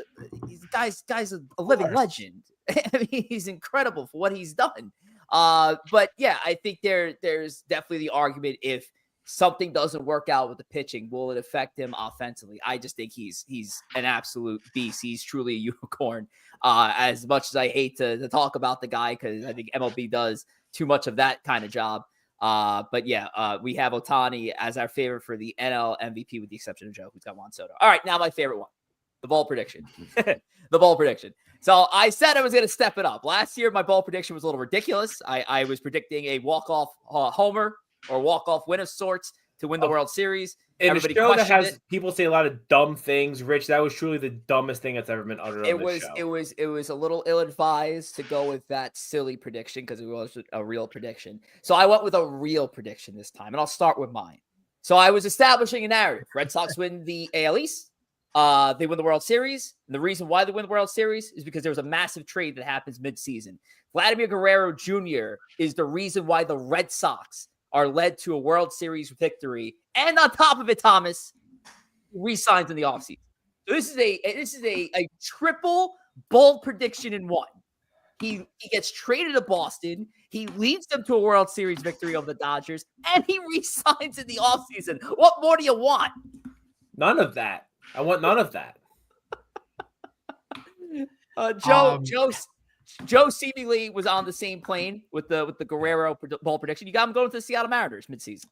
guy's a living legend. I mean, he's incredible for what he's done. But yeah, I think there's definitely the argument, if something doesn't work out with the pitching, will it affect him offensively? I just think he's an absolute beast. He's truly a unicorn. As much as I hate to talk about the guy, because I think MLB does too much of that kind of job. But yeah, we have Ohtani as our favorite for the NL MVP, with the exception of Joe, who's got Juan Soto. All right, now my favorite one, the ball prediction. The ball prediction. So I said I was going to step it up. Last year, my ball prediction was a little ridiculous. I was predicting a walk-off homer or walk-off win of sorts to win the World Series. And a show that has people say a lot of dumb things, Rich, that was truly the dumbest thing that's ever been uttered on this show. It was a little ill-advised to go with that silly prediction because it was a real prediction. So I went with a real prediction this time, and I'll start with mine. So I was establishing a narrative. Red Sox win the AL East. They win the World Series. And the reason why they win the World Series is because there was a massive trade that happens midseason. Vladimir Guerrero Jr. is the reason why the Red Sox are led to a World Series victory. And on top of it, Thomas re-signs in the offseason. So this is a triple bold prediction in one. He gets traded to Boston. He leads them to a World Series victory over the Dodgers, and he re-signs in the offseason. What more do you want? None of that. I want none of that. Joe seemingly was on the same plane with the Guerrero bold prediction. You got him going to the Seattle Mariners midseason.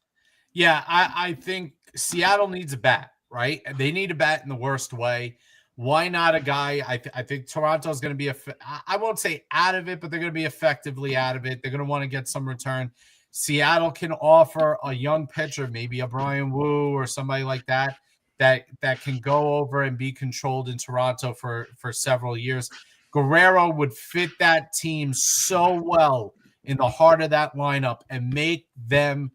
Yeah, I think Seattle needs a bat, right? They need a bat in the worst way. Why not a guy? I think Toronto's going to be, I won't say out of it, but they're going to be effectively out of it. They're going to want to get some return. Seattle can offer a young pitcher, maybe a Brian Wu or somebody like that can go over and be controlled in Toronto for several years. Guerrero would fit that team so well in the heart of that lineup and make them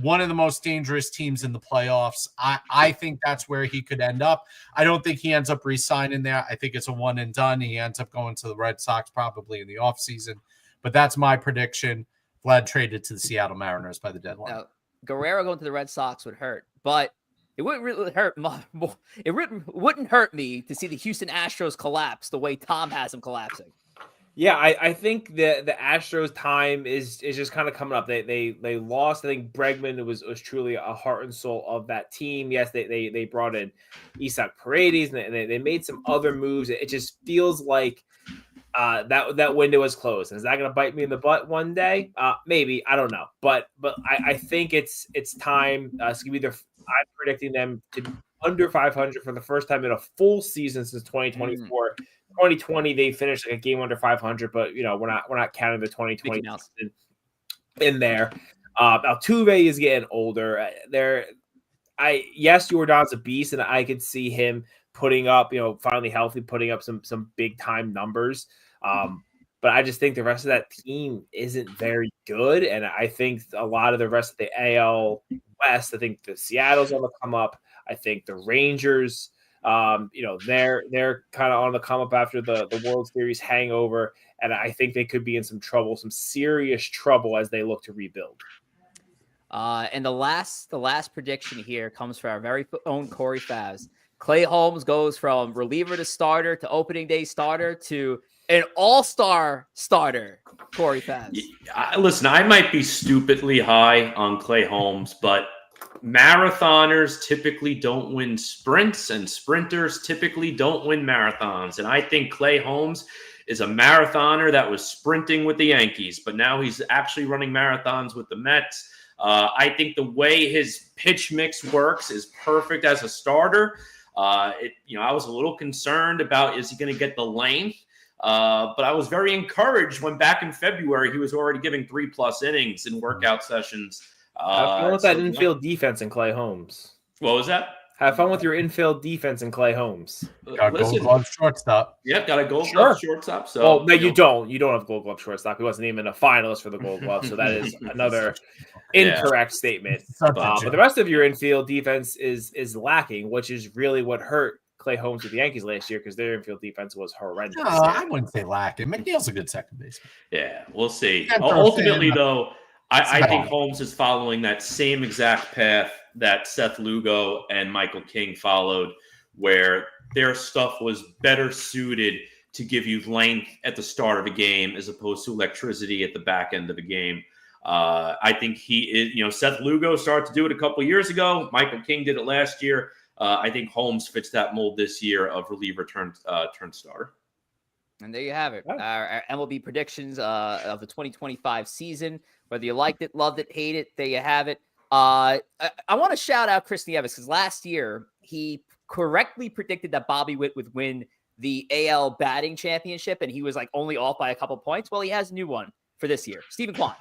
one of the most dangerous teams in the playoffs. I think that's where he could end up. I don't think he ends up re-signing there. I think it's a one and done. He ends up going to the Red Sox probably in the offseason. But that's my prediction. Vlad traded to the Seattle Mariners by the deadline. Now, Guerrero going to the Red Sox would hurt, but it wouldn't really hurt. It wouldn't hurt me to see the Houston Astros collapse the way Tom has them collapsing. Yeah, I think the Astros time is just kind of coming up. They lost. I think Bregman was truly a heart and soul of that team. Yes, they brought in Isaac Paredes and they made some other moves. It just feels like that window is closed. And is that going to bite me in the butt one day? Maybe, I don't know. But I think it's time. It's gonna be I'm predicting them to be under 500 for the first time in a full season since 2024. 2020 they finished like a game under 500, but we're not counting the 2020 season in there. Altuve is getting older. Jordan's a beast, and I could see him putting up, finally healthy, putting up some big time numbers. But I just think the rest of that team isn't very good, and I think a lot of the rest of the AL West. I think the Seattle's on the come up. I think the Rangers. They're kind of on the come up after the World Series hangover, and I think they could be in some trouble, some serious trouble as they look to rebuild. And the last prediction here comes from our very own Corey Favs. Clay Holmes goes from reliever to starter to opening day starter to an all-star starter. Corey Favs. Listen, I might be stupidly high on Clay Holmes, but marathoners typically don't win sprints, and sprinters typically don't win marathons. And I think Clay Holmes is a marathoner that was sprinting with the Yankees, but now he's actually running marathons with the Mets. I think the way his pitch mix works is perfect as a starter. I was a little concerned about, is he going to get the length? But I was very encouraged when back in February, he was already giving 3+ innings in workout sessions. Have fun with that infield defense in Clay Holmes. What was that? Have fun with your infield defense in Clay Holmes. Got Gold Glove shortstop. Yep, got a Gold Glove shortstop. So, well, no, you don't. You don't have Gold Glove shortstop. He wasn't even a finalist for the Gold Glove, so that is another incorrect statement. But the rest of your infield defense is lacking, which is really what hurt Clay Holmes with the Yankees last year because their infield defense was horrendous. No, I wouldn't say lacking. McNeil's a good second baseman. Yeah, we'll see. Ultimately, though, I think Holmes is following that same exact path that Seth Lugo and Michael King followed, where their stuff was better suited to give you length at the start of a game as opposed to electricity at the back end of a game. I think he is, Seth Lugo started to do it a couple of years ago. Michael King did it last year. I think Holmes fits that mold this year of reliever turn starter. And there you have it. Our MLB predictions of the 2025 season. Whether you liked it, loved it, hate it, there you have it. I want to shout out Chris Nieves because last year he correctly predicted that Bobby Witt would win the AL batting championship, and he was like only off by a couple points. Well, he has a new one for this year. Stephen Kwan,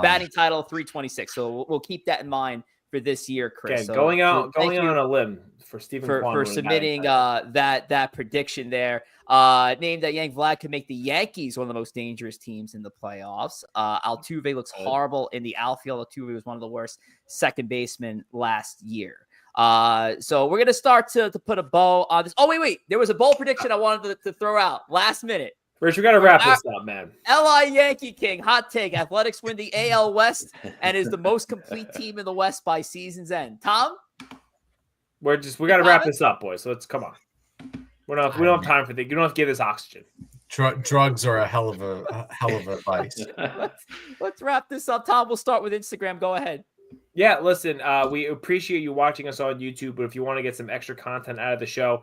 batting title 326. So we'll keep that in mind for this year, Chris. Okay, So going out thank you on a limb for Stephen Kwan for submitting that prediction there. Named that Yank Vlad could make the Yankees one of the most dangerous teams in the playoffs. Altuve looks horrible in the outfield. Altuve was one of the worst second basemen last year. So we're gonna start to put a bow on this. Oh wait, there was a bold prediction I wanted to throw out last minute. Rich, we got to wrap this up, man. LI Yankee King, hot take. Athletics win the AL West and is the most complete team in the West by season's end. Tom? We got to wrap this up, boys. So let's come on. We don't have time for this. You don't have to give this oxygen. Drugs are a hell of a vice. Let's wrap this up. Tom, we'll start with Instagram. Go ahead. Yeah, listen, we appreciate you watching us on YouTube, but if you want to get some extra content out of the show,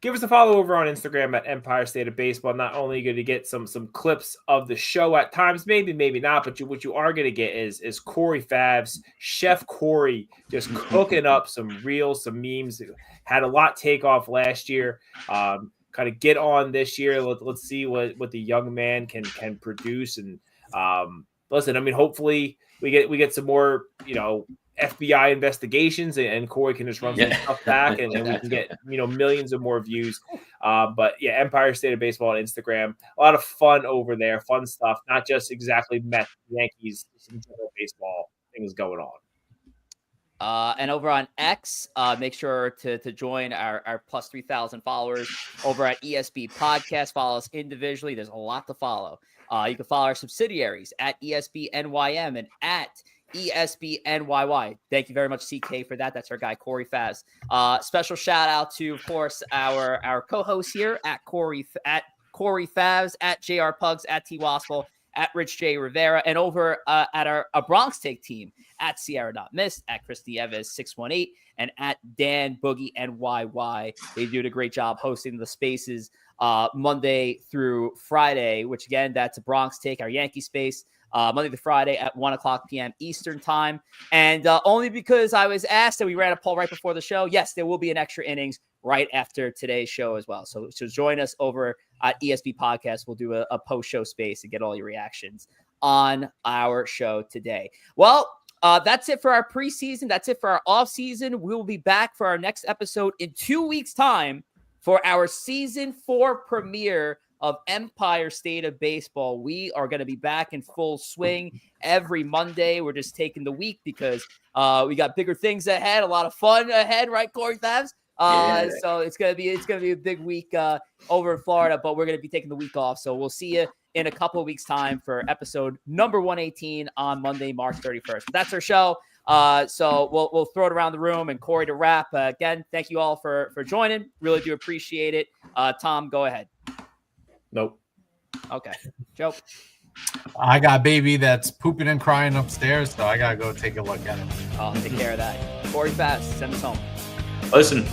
give us a follow over on Instagram at Empire State of Baseball. Not only are you going to get some clips of the show at times, maybe not, but what you are going to get is Corey Favs, Chef Corey, just cooking up some memes. Had a lot take off last year. Kind of get on this year. Let's see what the young man can produce. And listen, I mean, hopefully we get some more, FBI investigations and Corey can just run some stuff back and we can get, millions of more views. But yeah, Empire State of Baseball on Instagram, a lot of fun over there, fun stuff, not just exactly Mets, Yankees, some general baseball things going on. And over on X, make sure to join our plus 3,000 followers over at ESB Podcast. Follow us individually. There's a lot to follow. You can follow our subsidiaries at ESBNYM and at ESBNYY. Thank you very much, CK, for that. That's our guy, Corey Favs. Special shout out to, of course, our co-host here at Corey Favs, at JR Pugs, at T Wospil, at Rich J Rivera, and over at our Bronx Take team at Sierra.Mist, at Christy Evans 618, and at Dan Boogie NYY. They do a great job hosting the spaces Monday through Friday, which again, that's a Bronx Take, our Yankee space. Monday to Friday at 1:00 p.m. Eastern time. And only because I was asked and we ran a poll right before the show, yes, there will be an extra innings right after today's show as well. So join us over at ESB Podcast. We'll do a post-show space and get all your reactions on our show today. Well, that's it for our preseason. That's it for our offseason. We will be back for our next episode in 2 weeks' time for our Season 4 premiere of Empire State of Baseball. We are going to be back in full swing every Monday. We're just taking the week because we got bigger things ahead, a lot of fun ahead, right, Corey Favs? So it's gonna be a big week over in Florida, but we're gonna be taking the week off. So we'll see you in a couple of weeks' time for episode number 118 on Monday, March 31st. But that's our show. So we'll throw it around the room and Corey to wrap. Again, thank you all for joining. Really do appreciate it. Tom, go ahead. Nope. Okay. Joe. I got a baby that's pooping and crying upstairs, so I gotta go take a look at him. I'll take care of that. Corey Favs, send us home. Listen,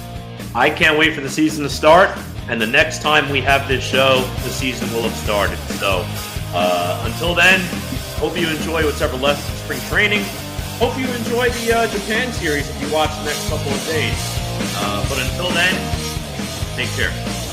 I can't wait for the season to start, and the next time we have this show, the season will have started. So until then, hope you enjoy whatever left in spring training. Hope you enjoy the Japan series if you watch the next couple of days. But until then, take care.